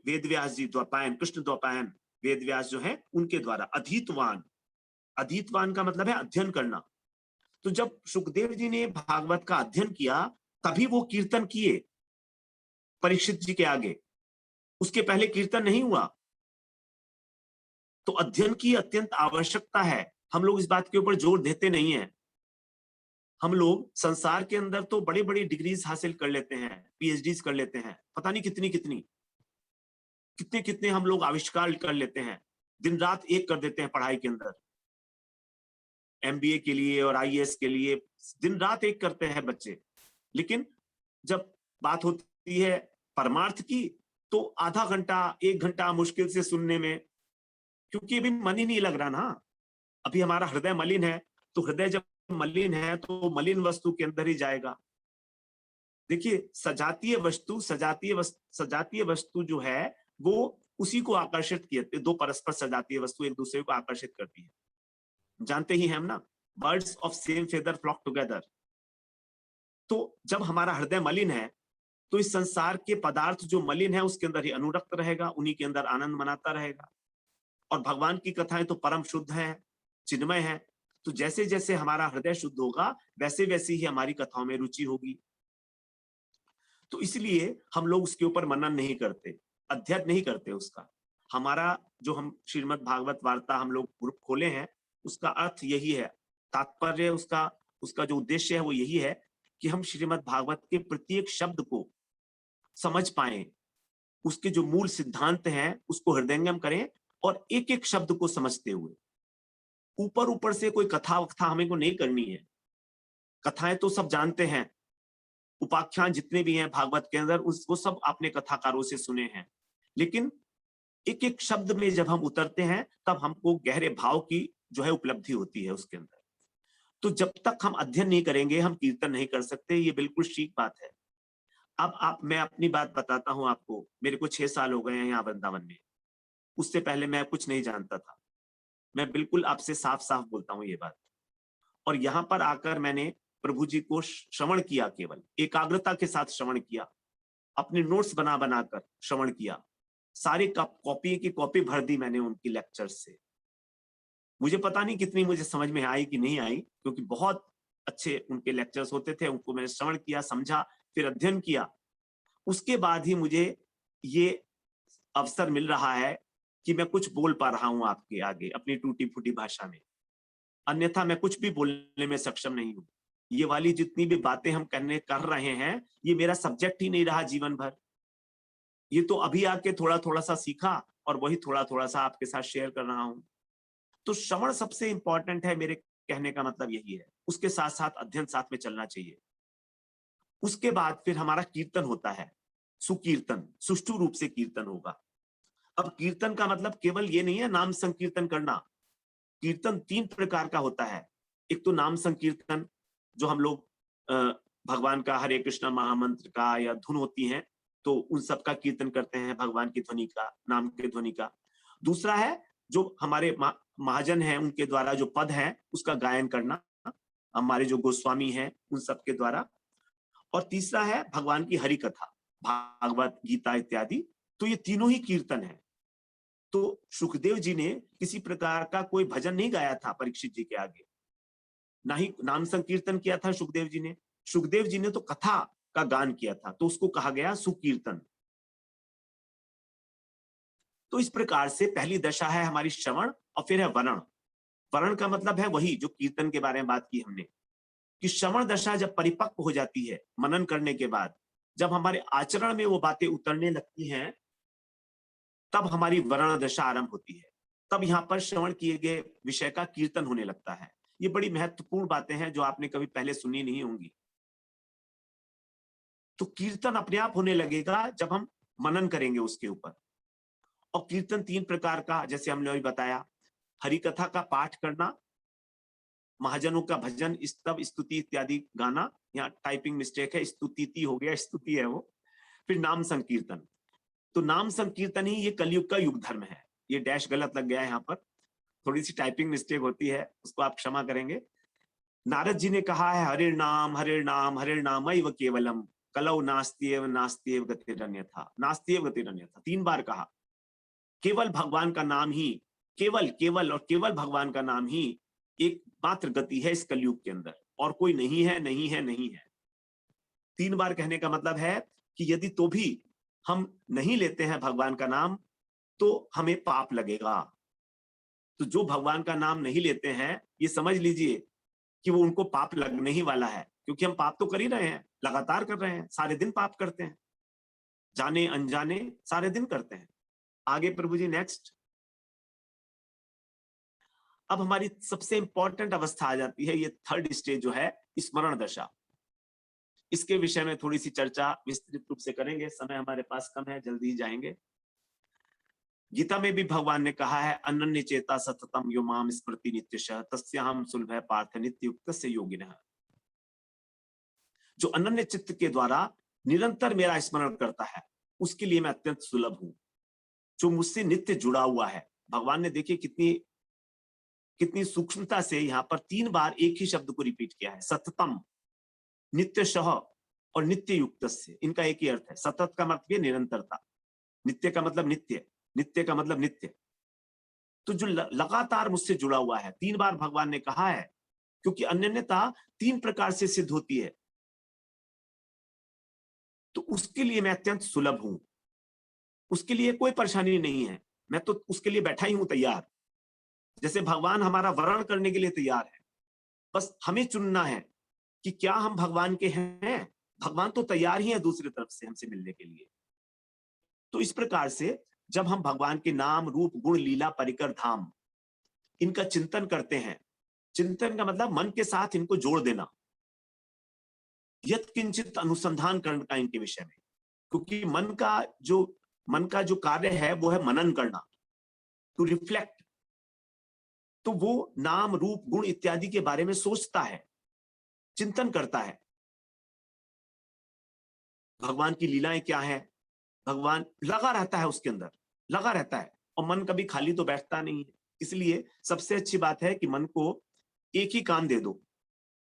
वेद व्यास जी, द्वापायन, कृष्ण द्वापायन वेद व्यास जो है उनके द्वारा। अधीतवान, अधीतवान का मतलब है अध्ययन करना। तो जब सुखदेव जी ने भागवत का अध्ययन किया तभी वो कीर्तन किए परीक्षित जी के आगे, उसके पहले कीर्तन नहीं हुआ। तो अध्ययन की अत्यंत आवश्यकता है। हम लोग इस बात के ऊपर जोर देते नहीं है। हम लोग संसार के अंदर तो बड़ी बड़ी डिग्रीज हासिल कर लेते हैं, पीएचडीज कर लेते हैं, पता नहीं कितनी कितनी, कितने कितने हम लोग आविष्कार कर लेते हैं, दिन रात एक कर देते हैं पढ़ाई के अंदर। एमबीए के लिए और आईएएस के लिए दिन रात एक करते हैं बच्चे। लेकिन जब बात होती है परमार्थ की तो आधा घंटा 1 घंटा मुश्किल से सुनने में, क्योंकि अभी मन ही नहीं लग रहा ना। अभी हमारा हृदय मलिन है, तो हृदय जब मलिन है तो मलिन वस्तु के अंदर ही जाएगा। देखिए सजातीय वस्तु जो है वो उसी को आकर्षित किए। दो परस्पर सजातीय वस्तु एक दूसरे को आकर्षित करती है, जानते ही हैं हम ना, birds of same feather flock together. तो जब हमारा हृदय मलिन है तो इस संसार के पदार्थ जो मलिन है उसके अंदर ही अनुरक्त रहेगा, उन्हीं के अंदर आनंद मनाता रहेगा। और भगवान की कथाएं तो परम शुद्ध है, चिन्मय है। तो जैसे जैसे हमारा हृदय शुद्ध होगा वैसे वैसे ही हमारी कथाओं में रुचि होगी। तो इसलिए हम लोग उसके ऊपर मनन नहीं करते, अध्ययन नहीं करते उसका। हमारा जो हम श्रीमद् भागवत वार्ता हम लोग ग्रुप खोले हैं उसका अर्थ यही है, तात्पर्य उसका जो उद्देश्य है वो यही है कि हम श्रीमद् भागवत के प्रत्येक शब्द को समझ पाए, उसके जो मूल सिद्धांत हैं उसको हृदयंगम करें और एक एक शब्द को समझते हुए। ऊपर ऊपर से कोई कथा वक्था हमें को नहीं करनी है। कथाएं तो सब जानते हैं, उपाख्यान जितने भी हैं भागवत के अंदर वो सब आपने कथाकारों से सुने हैं, लेकिन एक एक शब्द में जब हम उतरते हैं तब हमको गहरे भाव की जो है उपलब्धि होती है उसके अंदर। तो जब तक हम अध्ययन नहीं करेंगे हम कीर्तन नहीं कर सकते, ये बिल्कुल ठीक बात है। अब मैं अपनी बात बताता हूं आपको। मेरे को 6 साल हो गए हैं यहाँ वृंदावन में। उससे पहले मैं कुछ नहीं जानता था। मैं बिल्कुल आपसे साफ साफ बोलता हूं ये बात। और यहाँ पर आकर मैंने प्रभु जी को श्रवण किया, केवल एकाग्रता के साथ श्रवण किया, अपने नोट्स बना बनाकर श्रवण किया, सारी कॉपी की कॉपी भर दी मैंने उनकी लेक्चर्स से। मुझे पता नहीं कितनी मुझे समझ में आई कि नहीं आई, क्योंकि बहुत अच्छे उनके लेक्चर्स होते थे। उनको मैंने श्रवण किया, समझा, फिर अध्ययन किया। उसके बाद ही मुझे ये अवसर मिल रहा है कि मैं कुछ बोल पा रहा हूं आपके आगे अपनी टूटी फूटी भाषा में। अन्यथा मैं कुछ भी बोलने में सक्षम नहीं हूं। ये वाली जितनी भी बातें हम कर रहे हैं ये मेरा सब्जेक्ट ही नहीं रहा जीवन भर। ये तो अभी आके थोड़ा थोड़ा सा सीखा और वही थोड़ा थोड़ा सा आपके साथ शेयर कर रहा हूं। तो श्रवण सबसे इंपॉर्टेंट है, मेरे कहने का मतलब यही है। उसके साथ साथ अध्ययन साथ में चलना चाहिए। उसके बाद फिर हमारा कीर्तन होता है, सुकीर्तन, सुष्ठु रूप से कीर्तन होगा। अब कीर्तन का मतलब केवल ये नहीं है नाम संकीर्तन करना। कीर्तन 3 प्रकार का होता है। एक तो नाम संकीर्तन, जो हम लोग भगवान का हरे कृष्ण महामंत्र का या धुन होती है तो उन सब का कीर्तन करते हैं, भगवान की ध्वनि का, नाम के ध्वनि का। दूसरा है जो हमारे महाजन हैं उनके द्वारा जो पद है उसका गायन करना, हमारे जो गोस्वामी हैं उन सब के द्वारा। और तीसरा है भगवान की हरि कथा, भागवत गीता इत्यादि। तो ये तीनों ही कीर्तन है। तो सुखदेव जी ने किसी प्रकार का कोई भजन नहीं गाया था परीक्षित जी के आगे, ना ही नाम संकीर्तन किया था सुखदेव जी ने। सुखदेव जी ने तो कथा का गान किया था, तो उसको कहा गया सुकीर्तन। तो इस प्रकार से पहली दशा है हमारी श्रवण और फिर है वरण। वरण का मतलब है वही जो कीर्तन के बारे में बात की हमने, कि श्रवण दशा जब परिपक्व हो जाती है मनन करने के बाद, जब हमारे आचरण में वो बातें उतरने लगती हैं, तब हमारी वर्ण दशा आरंभ होती है। तब यहाँ पर श्रवण किए गए विषय का कीर्तन होने लगता है। ये बड़ी महत्वपूर्ण बातें हैं जो आपने कभी पहले सुनी नहीं होंगी। तो कीर्तन अपने आप होने लगेगा जब हम मनन करेंगे उसके ऊपर। और कीर्तन 3 प्रकार का, जैसे हमने अभी बताया, हरि कथा का पाठ करना, महाजनों का भजन, स्तव, स्तुति इत्यादि गाना। यहाँ टाइपिंग मिस्टेक है, स्तुति हो गया, स्तुति है वो। फिर नाम संकीर्तन। तो नाम संकीर्तन ही ये कलयुग का युग धर्म है। ये डैश गलत लग गया है यहाँ पर, थोड़ी सी टाइपिंग मिस्टेक होती है, उसको आप क्षमा करेंगे। नारद जी ने कहा है हरिर नाम हरिर नाम एव केवलम कलौ नास्त्येव नास्त्येव गतिरन्यथा, नास्त्येव गतिरन्यथा 3 बार कहा। केवल भगवान का नाम ही, केवल केवल और केवल भगवान का नाम ही एक मात्र गति है इस कलयुग के अंदर, और कोई नहीं है, नहीं है, नहीं है। 3 बार कहने का मतलब है कि यदि तो भी हम नहीं लेते हैं भगवान का नाम तो हमें पाप लगेगा। तो जो भगवान का नाम नहीं लेते हैं ये समझ लीजिए कि वो उनको पाप लगने ही वाला है, क्योंकि हम पाप तो कर ही रहे हैं, लगातार कर रहे हैं, सारे दिन पाप करते हैं, जाने अनजाने सारे दिन करते हैं। आगे प्रभु जी नेक्स्ट। अब हमारी सबसे इंपॉर्टेंट अवस्था आ जाती है, ये 3rd स्टेज जो है स्मरण दशा। इसके विषय में थोड़ी सी चर्चा विस्तृत रूप से करेंगे, समय हमारे पास कम है, जल्दी ही जाएंगे। गीता में भी भगवान ने कहा है अनन्य चेता सततम यो माम स्मृति नित्यशः तस्याहं सुलभ पार्थ नित्युक्तस्य योगिनः। जो अनन्य चित्त के द्वारा निरंतर मेरा स्मरण करता है उसके लिए मैं अत्यंत सुलभ हूं। जो मुझसे नित्य जुड़ा हुआ है। भगवान ने देखिए कितनी कितनी सूक्ष्मता से यहाँ पर 3 बार एक ही शब्द को रिपीट किया है, सततम, नित्यशः और नित्य युक्त से। इनका एक ही अर्थ है। सतत का मतलब निरंतरता, नित्य का मतलब नित्य, नित्य का मतलब नित्य। तो जो लगातार मुझसे जुड़ा हुआ है, 3 बार भगवान ने कहा है, क्योंकि अनन्यता 3 प्रकार से सिद्ध होती है। तो उसके लिए मैं अत्यंत सुलभ हूं, उसके लिए कोई परेशानी नहीं है, मैं तो उसके लिए बैठा ही हूं तैयार। जैसे भगवान हमारा वरण करने के लिए तैयार है, बस हमें चुनना है कि क्या हम भगवान के हैं। भगवान तो तैयार ही है दूसरी तरफ से हमसे मिलने के लिए। तो इस प्रकार से जब हम भगवान के नाम, रूप, गुण, लीला, परिकर, धाम, इनका चिंतन करते हैं, चिंतन का मतलब मन के साथ इनको जोड़ देना, यत्किंचित अनुसंधान करने का इनके विषय में, क्योंकि मन का जो कार्य है वो है मनन करना, टू रिफ्लेक्ट। तो वो नाम, रूप, गुण इत्यादि के बारे में सोचता है, चिंतन करता है। भगवान की लीलाएं क्या है, भगवान लगा रहता है उसके अंदर, लगा रहता है, और मन कभी खाली तो बैठता नहीं है। इसलिए सबसे अच्छी बात है कि मन को एक ही काम दे दो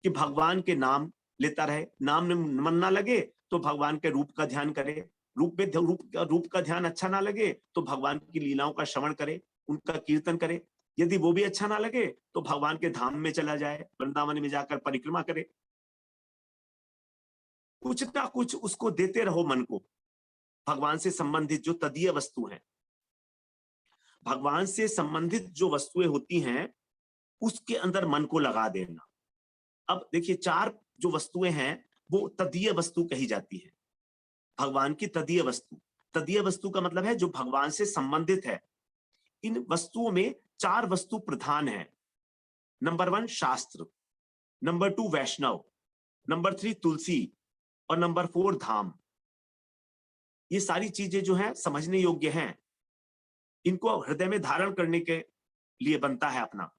कि भगवान के नाम लेता रहे। नाम में मन ना लगे तो भगवान के रूप का ध्यान करे, रूप का ध्यान अच्छा ना लगे तो भगवान की लीलाओं का श्रवण करे, उनका कीर्तन करे। यदि वो भी अच्छा ना लगे तो भगवान के धाम में चला जाए, वृंदावन में जाकर परिक्रमा करे। कुछ ना कुछ उसको देते रहो मन को, भगवान से संबंधित जो तदीय वस्तु हैं, भगवान से संबंधित जो वस्तुएं होती हैं उसके अंदर मन को लगा देना। अब देखिए 4 जो वस्तुएं हैं वो तदीय वस्तु कही जाती है। भगवान की तदीय वस्तु, तदीय वस्तु का मतलब है जो भगवान से संबंधित है। इन वस्तुओं में 4 वस्तु प्रधान है। नंबर 1 शास्त्र, नंबर 2 वैष्णव, नंबर 3 तुलसी और नंबर 4 धाम। ये सारी चीजें जो है समझने योग्य हैं, इनको हृदय में धारण करने के लिए बनता है अपना,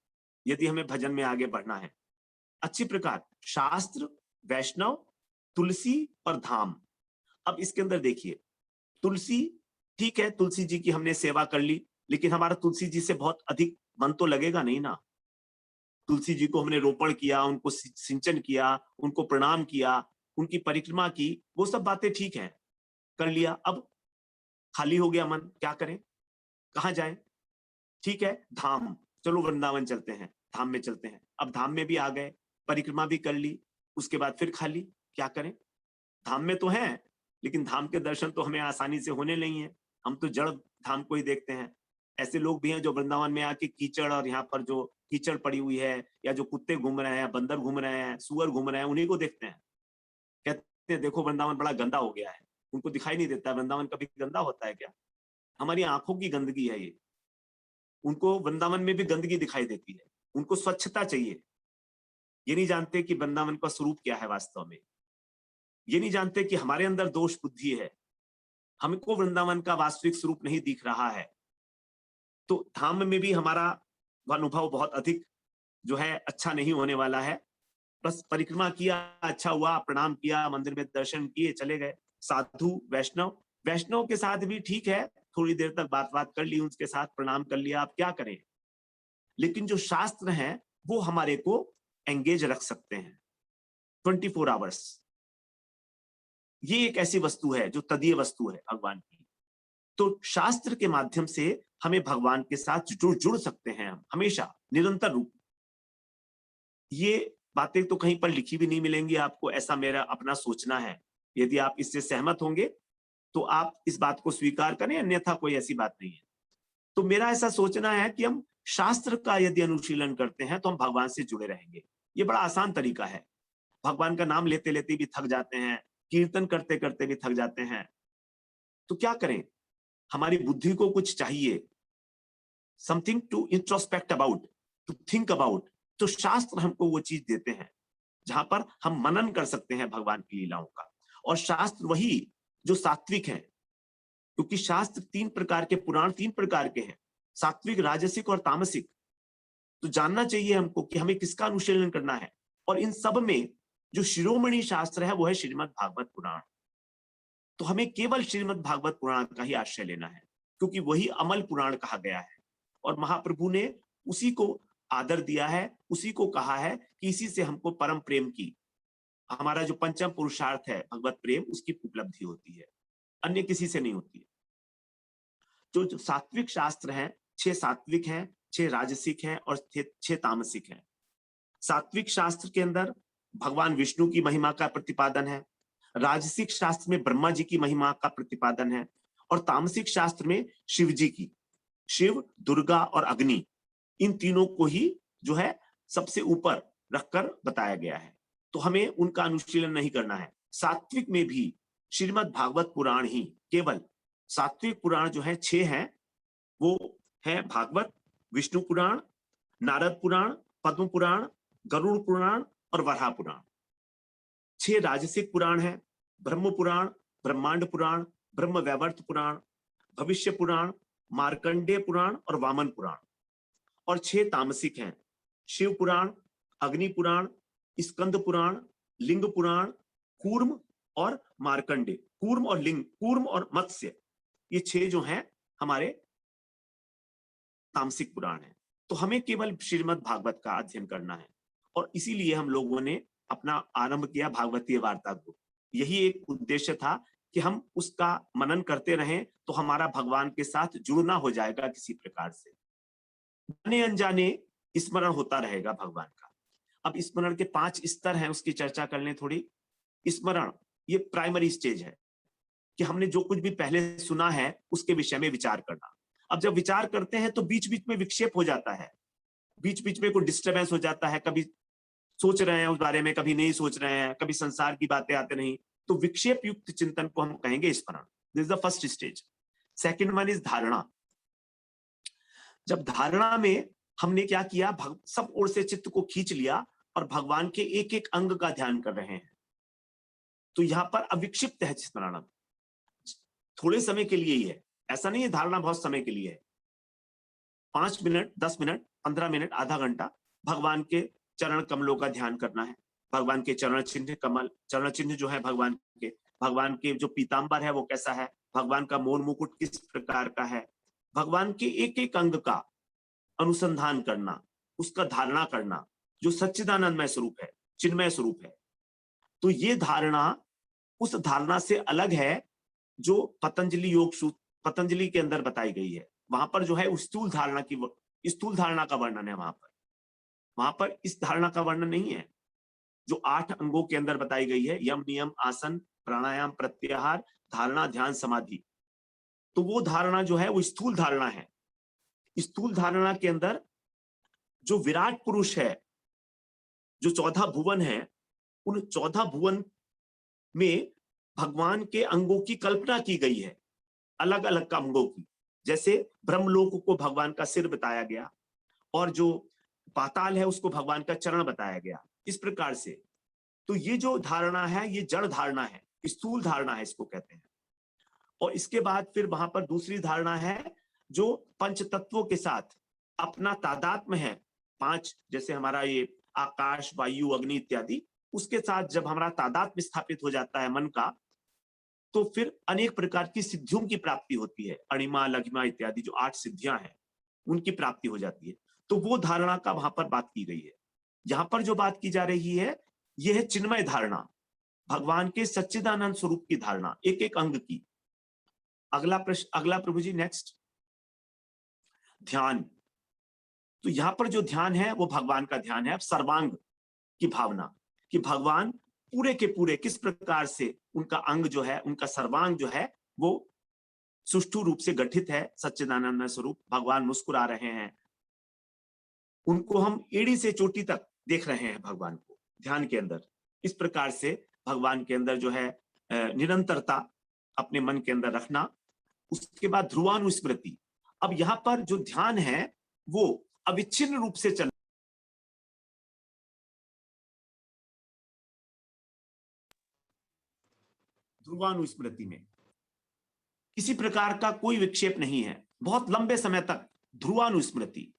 यदि हमें भजन में आगे बढ़ना है अच्छी प्रकार। शास्त्र, वैष्णव, तुलसी और धाम। अब इसके अंदर देखिए, तुलसी, ठीक है, तुलसी जी की हमने सेवा कर ली, लेकिन हमारा तुलसी जी से बहुत अधिक मन तो लगेगा नहीं ना। तुलसी जी को हमने रोपण किया, उनको सिंचन किया, उनको प्रणाम किया, उनकी परिक्रमा की, वो सब बातें ठीक है, कर लिया। अब खाली हो गया मन, क्या करें, कहां जाएं? ठीक है, धाम, चलो वृंदावन चलते हैं, धाम में चलते हैं। अब धाम में भी आ गए, परिक्रमा भी कर ली, उसके बाद फिर खाली, क्या करें? धाम में तो है, लेकिन धाम के दर्शन तो हमें आसानी से होने नहीं है, हम तो जड़ धाम को ही देखते हैं। ऐसे लोग भी हैं जो वृंदावन में आके कीचड़, और यहाँ पर जो कीचड़ पड़ी हुई है, या जो कुत्ते घूम रहे हैं, बंदर घूम रहे हैं, सुअर घूम रहे हैं, उन्हीं को देखते हैं। कहते हैं देखो वृंदावन बड़ा गंदा हो गया है। उनको दिखाई नहीं देता वृंदावन कभी गंदा होता है क्या? हमारी आंखों की गंदगी है ये। उनको वृंदावन में भी गंदगी दिखाई देती है, उनको स्वच्छता चाहिए। ये नहीं जानते कि वृंदावन का स्वरूप क्या है वास्तव में। ये नहीं जानते कि हमारे अंदर दोष बुद्धि है, हमको वृंदावन का वास्तविक स्वरूप नहीं दिख रहा है। तो धाम में भी हमारा अनुभव बहुत अधिक जो है अच्छा नहीं होने वाला है। बस परिक्रमा किया, अच्छा हुआ, प्रणाम किया, मंदिर में दर्शन किए, चले गए। साधु, वैष्णव, वैष्णव के साथ भी ठीक है, थोड़ी देर तक बात कर ली, उनके साथ प्रणाम कर लिया, आप क्या करें। लेकिन जो शास्त्र हैं वो हमारे को एंगेज रख सकते हैं 24 आवर्स। ये एक ऐसी वस्तु है जो तदीय वस्तु है भगवान की। तो शास्त्र के माध्यम से हमें भगवान के साथ जुड़ सकते हैं हम, हमेशा, निरंतर रूप। ये बातें तो कहीं पर लिखी भी नहीं मिलेंगी आपको, ऐसा मेरा अपना सोचना है। यदि आप इससे सहमत होंगे तो आप इस बात को स्वीकार करें, अन्यथा कोई ऐसी बात नहीं है। तो मेरा ऐसा सोचना है कि हम शास्त्र का यदि अनुशीलन करते हैं तो हम भगवान से जुड़े रहेंगे। ये बड़ा आसान तरीका है। भगवान का नाम लेते लेते भी थक जाते हैं, कीर्तन करते करते भी थक जाते हैं, तो क्या करें? हमारी बुद्धि को कुछ चाहिए, something to introspect about, to think about. तो शास्त्र हमको वो चीज देते हैं जहां पर हम मनन कर सकते हैं भगवान की लीलाओं का। और शास्त्र वही जो सात्विक है, क्योंकि शास्त्र 3 प्रकार के, पुराण 3 प्रकार के हैं, सात्विक, राजसिक और तामसिक। तो जानना चाहिए हमको कि हमें किसका अनुशीलन करना है। और इन सब में जो शिरोमणि शास्त्र है वो है श्रीमद् भागवत पुराण। तो हमें केवल श्रीमद् भागवत पुराण का ही आश्रय लेना है। क्योंकि वही अमल पुराण कहा गया है और महाप्रभु ने उसी को आदर दिया है, उसी को कहा है कि इसी से हमको परम प्रेम की, हमारा जो पंचम पुरुषार्थ है भगवत प्रेम, उसकी उपलब्धि होती है, अन्य किसी से नहीं होती है। जो सात्विक शास्त्र हैं, 6 सात्विक हैं, 6 राजसिक हैं और 6 तामसिक हैं। सात्विक शास्त्र के अंदर भगवान विष्णु की महिमा का प्रतिपादन है, राजसिक शास्त्र में ब्रह्मा जी की महिमा का प्रतिपादन है और तामसिक शास्त्र में शिव जी की, शिव, दुर्गा और अग्नि, इन तीनों को ही जो है सबसे ऊपर रखकर बताया गया है। तो हमें उनका अनुशीलन नहीं करना है। सात्विक में भी श्रीमद् भागवत पुराण ही, केवल सात्विक पुराण जो है 6 हैं, वो है भागवत, विष्णु पुराण, नारद पुराण, पद्म पुराण, गरुड़ पुराण और वराह पुराण। 6 राजसिक पुराण है, ब्रह्म पुराण, ब्रह्मांड पुराण, ब्रह्म वैवर्त पुराण, भविष्य पुराण, मार्कंडेय पुराण और वामन पुराण। और 6 तामसिक हैं, शिव पुराण, अग्नि पुराण, स्कंद पुराण, लिंग पुराण, कूर्म और मार्कंडेय, कूर्म और लिंग, कूर्म और मत्स्य, ये 6 जो हैं हमारे तामसिक पुराण हैं। तो हमें केवल श्रीमद् भागवत का अध्ययन करना है और इसीलिए हम लोगों ने अपना आरंभ किया भागवतीय वार्ता को। यही एक उद्देश्य था कि हम उसका मनन करते रहें तो हमारा भगवान के साथ जुड़ना हो जाएगा किसी प्रकार से, जाने अनजाने स्मरण होता रहेगा भगवान का। अब स्मरण के 5 स्तर हैं, उसकी चर्चा कर लें थोड़ी। स्मरण ये प्राइमरी स्टेज है कि हमने जो कुछ भी पहले सुना है उसके विषय में विचार करना। अब जब विचार करते हैं तो बीच बीच में विक्षेप हो जाता है, बीच बीच में कोई डिस्टर्बेंस हो जाता है, कभी सोच रहे हैं उस बारे में, कभी नहीं सोच रहे हैं, कभी संसार की बातें आते नहीं, तो विक्षेप युक्त चिंतन को हम कहेंगे स्मरण। This is the first stage. Second one is धारणा। जब धारणा में हमने क्या किया, सब ओर से चित्त को खींच लिया और भगवान के एक एक अंग का ध्यान कर रहे हैं, तो यहां पर अविक्षिप्त है स्मरण। थोड़े समय के लिए ही है, ऐसा नहीं है धारणा बहुत समय के लिए है। 5 मिनट, 10 मिनट, 15 मिनट, आधा घंटा भगवान के चरण कमलों का ध्यान करना है। भगवान के चरण चिन्ह कमल, चरण चिन्ह जो है भगवान के जो पीतांबर है वो कैसा है, भगवान का मोर मुकुट किस प्रकार का है, भगवान के एक एक अंग का अनुसंधान करना, उसका धारणा करना, जो सच्चिदानंदमय स्वरूप है, चिन्मय स्वरूप है। तो ये धारणा उस धारणा से अलग है जो पतंजलि योग सूत्र, पतंजलि के अंदर बताई गई है। वहां पर जो है स्थूल धारणा का वर्णन है। वहां पर इस धारणा का वर्णन नहीं है जो 8 अंगों के अंदर बताई गई है, यम, नियम, आसन, प्राणायाम, प्रत्याहार, धारणा, ध्यान, समाधि। तो वो धारणा जो है वो स्थूल धारणा है। स्थूल धारणा के अंदर जो विराट पुरुष है, जो 14 भुवन है, उन 14 भुवन में भगवान के अंगों की कल्पना की गई है, अलग अलग अंगों की। जैसे ब्रह्मलोक को भगवान का सिर बताया गया और जो पाताल है उसको भगवान का चरण बताया गया, इस प्रकार से। तो ये जो धारणा है ये जड़ धारणा है, स्थूल धारणा है इसको कहते हैं। और इसके बाद फिर वहां पर दूसरी धारणा है जो पंच तत्वों के साथ अपना तादात्म्य है, 5, जैसे हमारा ये आकाश, वायु, अग्नि इत्यादि, उसके साथ जब हमारा तादात्म्य स्थापित हो जाता है मन का, तो फिर अनेक प्रकार की सिद्धियों की प्राप्ति होती है। अणिमा, लघिमा इत्यादि जो 8 सिद्धियां हैं उनकी प्राप्ति हो जाती है। तो वो धारणा का वहां पर बात की गई है। यहां पर जो बात की जा रही है यह है चिन्मय धारणा, भगवान के सच्चिदानंद स्वरूप की धारणा, एक एक अंग की। अगला प्रश्न, अगला प्रभु जी, नेक्स्ट। ध्यान। तो यहां पर जो ध्यान है वो भगवान का ध्यान है, सर्वांग की भावना, कि भगवान पूरे के पूरे किस प्रकार से उनका अंग जो है, उनका सर्वांग जो है वो सुष्ठु रूप से गठित है, सच्चिदानंद स्वरूप। भगवान मुस्कुरा रहे हैं, उनको हम एड़ी से चोटी तक देख रहे हैं भगवान को ध्यान के अंदर। इस प्रकार से भगवान के अंदर जो है निरंतरता अपने मन के अंदर रखना। उसके बाद ध्रुवानुस्मृति। अब यहां पर जो ध्यान है वो अविच्छिन्न रूप से चल, ध्रुवानुस्मृति में किसी प्रकार का कोई विक्षेप नहीं है, बहुत लंबे समय तक ध्रुवानुस्मृति।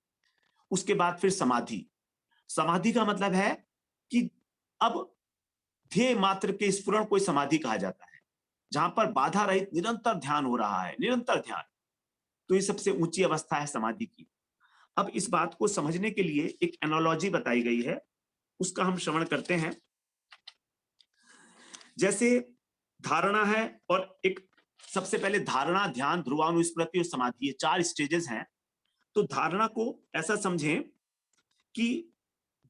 उसके बाद फिर समाधि। समाधि का मतलब है कि अब ध्येय मात्र के स्फुरण को समाधि कहा जाता है, जहां पर बाधा रहित निरंतर ध्यान हो रहा है, निरंतर ध्यान। तो ये सबसे ऊंची अवस्था है समाधि की। अब इस बात को समझने के लिए एक एनालॉजी बताई गई है, उसका हम श्रवण करते हैं। जैसे धारणा है, और एक सबसे पहले धारणा, ध्यान, ध्रुवानुस्मृति और समाधि, ये 4 स्टेजेस हैं। तो धारणा को ऐसा समझें कि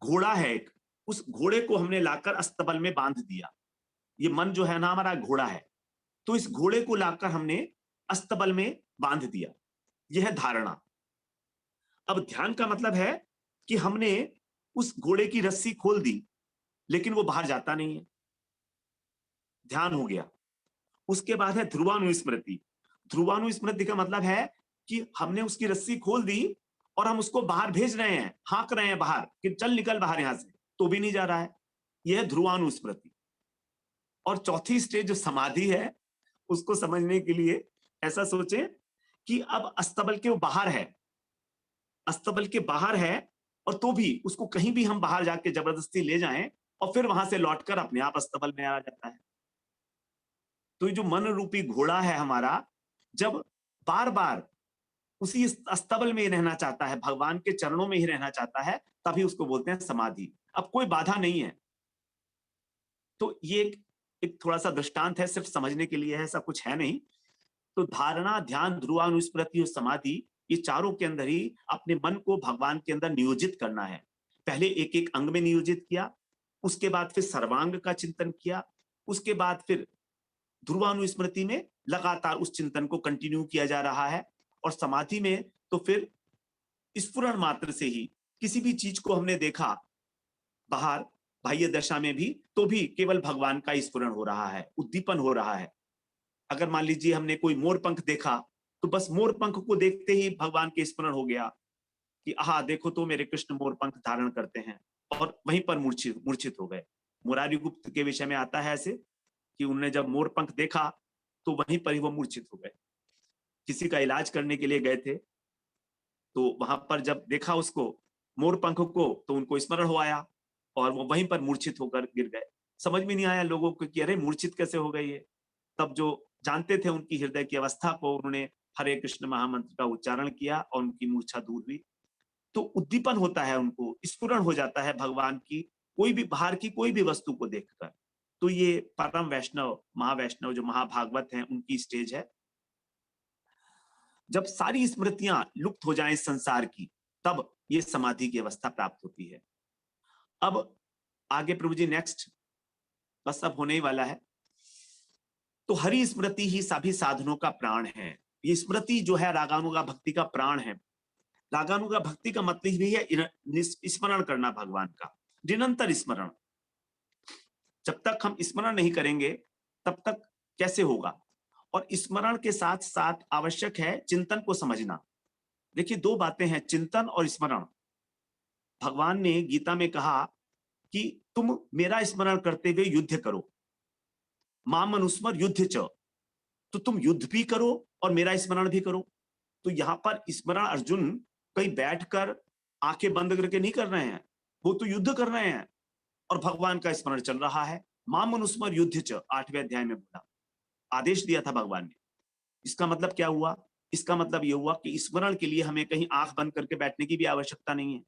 घोड़ा है एक, उस घोड़े को हमने लाकर अस्तबल में बांध दिया। ये मन जो है ना हमारा घोड़ा है, तो इस घोड़े को लाकर हमने अस्तबल में बांध दिया, यह है धारणा। अब ध्यान का मतलब है कि हमने उस घोड़े की रस्सी खोल दी, लेकिन वो बाहर जाता नहीं है, ध्यान हो गया। उसके बाद है ध्रुवानुस्मृति। ध्रुवानुस्मृति का मतलब है कि हमने उसकी रस्सी खोल दी और हम उसको बाहर भेज रहे हैं, हाँक रहे हैं बाहर कि चल निकल बाहर यहां से, तो भी नहीं जा रहा है, यह है ध्रुवानुस्मृति। और चौथी स्टेज जो समाधि है, उसको समझने के लिए ऐसा सोचें कि अब अस्तबल के बाहर है, अस्तबल के बाहर है, और तो भी उसको कहीं भी हम बाहर जाके जबरदस्ती ले जाएं और फिर वहां से लौटकर अपने आप अस्तबल में आ जाता है। तो ये जो मन रूपी घोड़ा है हमारा, जब बार बार उसी अस्तबल में ही रहना चाहता है, भगवान के चरणों में ही रहना चाहता है, तभी उसको बोलते हैं समाधि। अब कोई बाधा नहीं है। तो ये एक थोड़ा सा दृष्टांत है, सिर्फ समझने के लिए है, ऐसा कुछ है नहीं। तो धारणा, ध्यान, ध्रुवानुस्मृति और समाधि, ये चारों के अंदर ही अपने मन को भगवान के अंदर नियोजित करना है। पहले एक एक अंग में नियोजित किया, उसके बाद फिर सर्वांग का चिंतन किया, उसके बाद फिर ध्रुवानुस्मृति में लगातार उस चिंतन को कंटिन्यू किया जा रहा है, और समाधि में तो फिर स्फुरण मात्र से ही किसी भी चीज को हमने देखा बाहर बाह्य दशा में भी, तो भी केवल भगवान का स्फुरण हो रहा है, उद्दीपन हो रहा है। अगर मान लीजिए हमने कोई मोर पंख देखा, तो बस मोर पंख को देखते ही भगवान के स्मरण हो गया कि आहा देखो तो मेरे कृष्ण मोर पंख धारण करते हैं, और वहीं पर मूर्छित हो गए। मुरारी गुप्त के विषय में आता है ऐसे कि उन्होंने जब मोर पंख देखा तो वहीं पर ही वो मूर्छित हो गए। किसी का इलाज करने के लिए गए थे, तो वहां पर जब देखा उसको मोर पंख को, तो उनको स्मरण हो आया और वो वहीं पर मूर्छित होकर गिर गए। समझ में नहीं आया लोगों को कि अरे मूर्छित कैसे हो गई है। तब जो जानते थे उनकी हृदय की अवस्था को, उन्होंने हरे कृष्ण महामंत्र का उच्चारण किया और उनकी मूर्छा दूर हुई। तो उद्दीपन होता है, उनको स्फुरण हो जाता है भगवान की कोई भी बाहर की कोई भी वस्तु को देखकर। तो ये परम वैष्णव, महावैष्णव जो महाभागवत हैं, उनकी स्टेज है। जब सारी स्मृतियां लुप्त हो जाएं संसार की, तब ये समाधि की अवस्था प्राप्त होती है। अब आगे प्रभु जी नेक्स्ट, बस अब होने ही वाला है। तो हरि स्मृति ही सभी साधनों का प्राण है। ये स्मृति जो है रागानुगा भक्ति का प्राण है। रागानुगा भक्ति का मतलब भी है स्मरण करना भगवान का, निरंतर स्मरण। जब तक हम स्मरण नहीं करेंगे तब तक कैसे होगा। और स्मरण के साथ साथ आवश्यक है चिंतन को समझना। देखिए दो बातें हैं, चिंतन और स्मरण। भगवान ने गीता में कहा कि तुम मेरा स्मरण करते हुए युद्ध करो, माम अनुस्मर युद्ध च, तो तुम युद्ध भी करो और मेरा स्मरण भी करो। तो यहां पर स्मरण अर्जुन कहीं बैठकर आंखें बंद करके नहीं कर रहे हैं, वो तो युद्ध कर रहे हैं और भगवान का स्मरण चल रहा है। माम अनुस्मर युद्ध च, 8वें अध्याय में बोला, आदेश दिया था भगवान ने। इसका मतलब क्या हुआ? इसका मतलब यह हुआ कि स्मरण के लिए हमें कहीं आंख बंद करके बैठने की भी आवश्यकता नहीं है।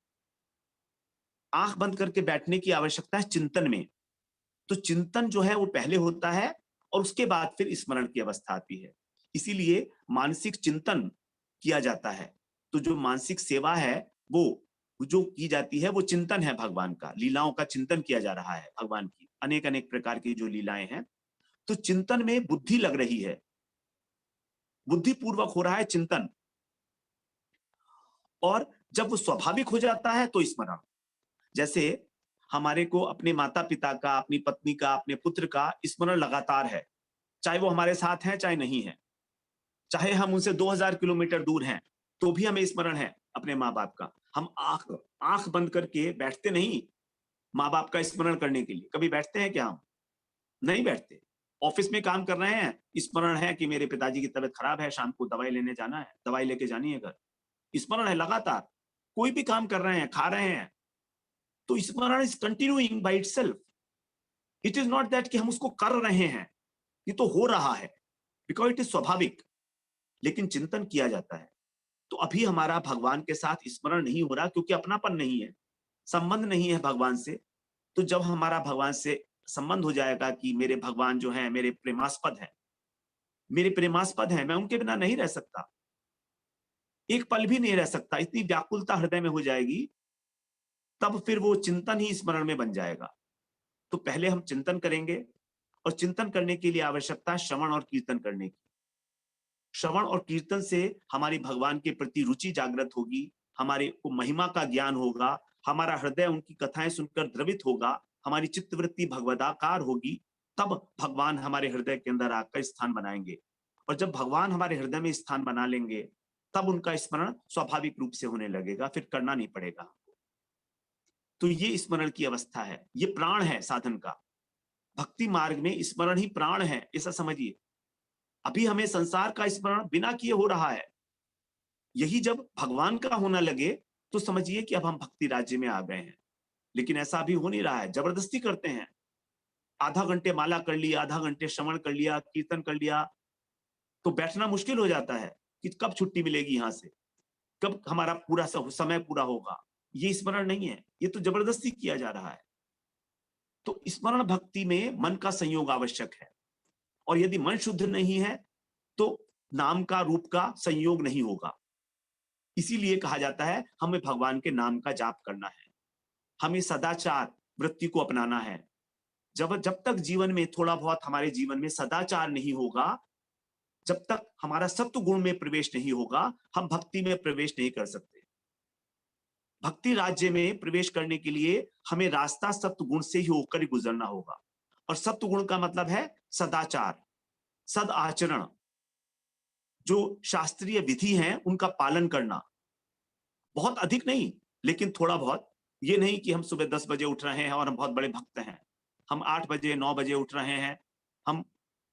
आंख बंद करके बैठने की आवश्यकता है चिंतन में। तो चिंतन जो है वो पहले होता है और उसके बाद फिर स्मरण की अवस्था आती है। इसीलिए मानसिक चिंतन किया जाता है। तो जो मानसिक सेवा है वो जो की जाती है वो चिंतन है भगवान का, लीलाओं का चिंतन किया जा रहा है भगवान की, अनेक अनेक प्रकार की जो लीलाएं हैं। तो चिंतन में बुद्धि लग रही है, बुद्धि पूर्वक हो रहा है चिंतन। और जब वो स्वाभाविक हो जाता है तो स्मरण। जैसे हमारे को अपने माता पिता का, अपनी पत्नी का, अपने पुत्र का स्मरण लगातार है, चाहे वो हमारे साथ हैं चाहे नहीं है, चाहे हम उनसे 2000 किलोमीटर दूर हैं, तो भी हमें स्मरण है अपने माँ बाप का। हम आंख बंद करके बैठते नहीं माँ बाप का स्मरण करने के लिए। कभी बैठते हैं क्या हम? नहीं बैठते। ऑफिस में काम कर रहे हैं, स्मरण है कि मेरे पिताजी की तबीयत खराब है, शाम को दवाई लेने जाना है, दवाई लेके जानी है घर, स्मरण है लगातार। कोई भी काम कर रहे हैं, खा रहे हैं, तो स्मरण is continuing by itself. It is not that कि हम उसको कर रहे हैं, ये तो हो रहा है बिकॉज इट इज स्वाभाविक। लेकिन चिंतन किया जाता है। तो अभी हमारा भगवान के साथ स्मरण नहीं हो रहा, क्योंकि अपनापन नहीं है, संबंध नहीं है भगवान से। तो जब हमारा भगवान से संबंध हो जाएगा कि मेरे भगवान जो हैं मेरे प्रेमास्पद हैं, मेरे प्रेमास्पद हैं, मैं उनके बिना नहीं रह सकता, एक पल भी नहीं रह सकता, इतनी व्याकुलता हृदय में हो जाएगी, तब फिर वो चिंतन ही स्मरण में बन जाएगा। तो पहले हम चिंतन करेंगे, और चिंतन करने के लिए आवश्यकता है श्रवण और कीर्तन करने की। श्रवण और कीर्तन से हमारी भगवान के प्रति रुचि जागृत होगी, हमारे को महिमा का ज्ञान होगा, हमारा हृदय उनकी कथाएं सुनकर द्रवित होगा, हमारी चित्तवृत्ति भगवदाकार होगी, तब भगवान हमारे हृदय के अंदर आकर स्थान बनाएंगे। और जब भगवान हमारे हृदय में स्थान बना लेंगे, तब उनका स्मरण स्वाभाविक रूप से होने लगेगा, फिर करना नहीं पड़ेगा हमको। तो ये स्मरण की अवस्था है, ये प्राण है साधन का। भक्ति मार्ग में स्मरण ही प्राण है, ऐसा समझिए। अभी हमें संसार का स्मरण बिना किए हो रहा है, यही जब भगवान का होना लगे तो समझिए कि अब हम भक्ति राज्य में आ गए हैं। लेकिन ऐसा अभी हो नहीं रहा है, जबरदस्ती करते हैं। आधा घंटे माला कर लिया, आधा घंटे श्रवण कर लिया, कीर्तन कर लिया, तो बैठना मुश्किल हो जाता है कि कब छुट्टी मिलेगी यहां से, कब हमारा पूरा समय पूरा होगा। ये स्मरण नहीं है, ये तो जबरदस्ती किया जा रहा है। तो स्मरण भक्ति में मन का संयोग आवश्यक है, और यदि मन शुद्ध नहीं है तो नाम का रूप का संयोग नहीं होगा। इसीलिए कहा जाता है हमें भगवान के नाम का जाप करना है, हमें सदाचार वृत्ति को अपनाना है। जब तक जीवन में थोड़ा बहुत हमारे जीवन में सदाचार नहीं होगा, जब तक हमारा सत्व गुण में प्रवेश नहीं होगा, हम भक्ति में प्रवेश नहीं कर सकते। भक्ति राज्य में प्रवेश करने के लिए हमें रास्ता सत्व गुण से ही होकर ही गुजरना होगा। और सत्व गुण का मतलब है सदाचार, सद आचरण, जो शास्त्रीय विधि हैं उनका पालन करना। बहुत अधिक नहीं, लेकिन थोड़ा बहुत। ये नहीं कि हम सुबह 10 बजे उठ रहे हैं और हम बहुत बड़े भक्त हैं, हम 8 बजे 9 बजे उठ रहे हैं, हम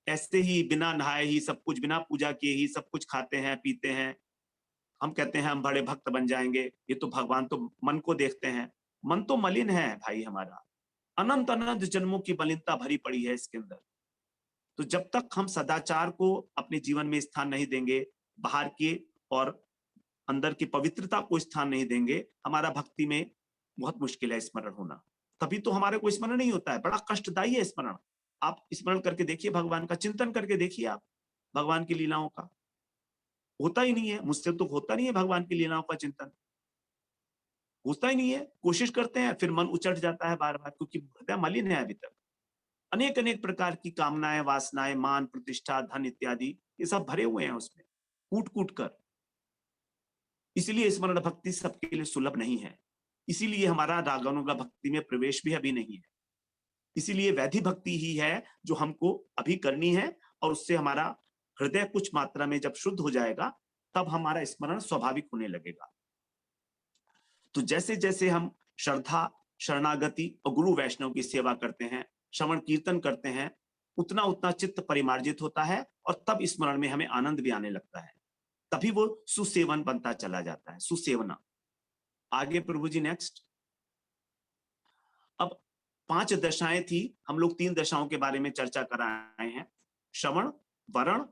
ऐसे ही बिना नहाए ही सब कुछ, बिना पूजा किए ही सब कुछ खाते हैं पीते हैं, हम कहते हैं हम बड़े भक्त बन जाएंगे। ये तो भगवान तो मन को देखते हैं, मन तो मलिन है भाई हमारा, अनंत अनंत जन्मों की मलिनता भरी पड़ी है इसके अंदर। तो जब तक हम सदाचार को अपने जीवन में स्थान नहीं देंगे, बाहर के और अंदर की पवित्रता को स्थान नहीं देंगे, हमारा भक्ति में बहुत मुश्किल है स्मरण होना। तभी तो हमारे को स्मरण नहीं होता है, बड़ा कष्टदायी है स्मरण। आप स्मरण करके देखिए, भगवान का चिंतन करके देखिए, आप भगवान की लीलाओं का, होता ही नहीं है। मुझसे तो होता नहीं है भगवान की लीलाओं का चिंतन, होता ही नहीं है। कोशिश करते हैं, फिर मन उचट जाता है बार बार, क्योंकि हृदय मलिन है अभी तक। अनेक अनेक प्रकार की कामनाएं, वासनाएं, मान प्रतिष्ठा, धन इत्यादि, ये सब भरे हुए हैं उसमें, कूट कूट कर। इसलिए स्मरण भक्ति सबके लिए सुलभ नहीं है, इसीलिए हमारा रागानुगा भक्ति में प्रवेश भी अभी नहीं है। इसीलिए वैधि भक्ति ही है जो हमको अभी करनी है, और उससे हमारा हृदय कुछ मात्रा में जब शुद्ध हो जाएगा, तब हमारा स्मरण स्वाभाविक होने लगेगा। तो जैसे जैसे हम श्रद्धा, शरणागति और गुरु वैष्णव की सेवा करते हैं, श्रवण कीर्तन करते हैं, उतना उतना चित्त परिमार्जित होता है, और तब स्मरण में हमें आनंद भी आने लगता है। तभी वो सुसेवन बनता चला जाता है, सुसेवना। आगे प्रभु जी नेक्स्ट। अब 5 दशाएं थी, हम लोग 3 दशाओं के बारे में चर्चा कर आए हैं, श्रवण, वरण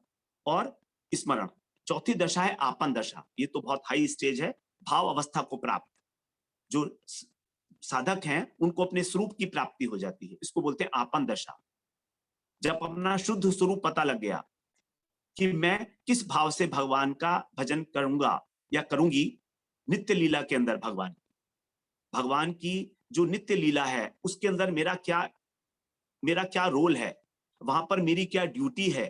और स्मरण। चौथी दशा है आपन दशा। ये तो बहुत हाई स्टेज है, भाव अवस्था को प्राप्त। जो साधक हैं उनको अपने स्वरूप की प्राप्ति हो जाती है, इसको बोलते हैं आपन दशा। जब अपना शुद्ध स्वरूप पता लग गया कि मैं किस भाव से भगवान का भजन करूंगा या करूंगी, नित्य लीला के अंदर भगवान की जो नित्य लीला है उसके अंदर मेरा क्या रोल है, वहां पर मेरी क्या ड्यूटी है,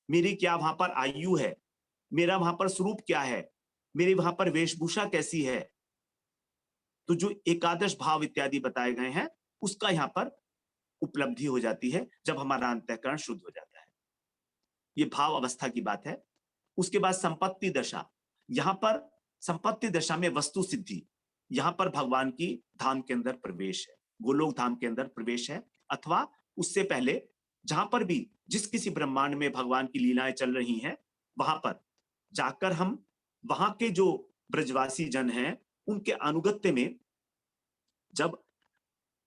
मेरी क्या वहां पर आयु है, मेरा वहां पर स्वरूप क्या है, मेरी वहां पर वेशभूषा कैसी है। तो जो एकादश भाव इत्यादि बताए गए हैं, उसका यहाँ पर उपलब्धि हो जाती है जब हमारा अंतःकरण शुद्ध हो जाता है। ये भाव अवस्था की बात है। उसके बाद संपत्ति दशा। यहाँ पर संपत्ति दशा में वस्तु सिद्धि, यहाँ पर भगवान की धाम के अंदर प्रवेश है, गोलोक धाम के अंदर प्रवेश है, अथवा उससे पहले जहां पर भी जिस किसी ब्रह्मांड में भगवान की लीलाएं चल रही हैं, वहां पर जाकर हम वहां के जो ब्रजवासी जन हैं उनके अनुगत्य में जब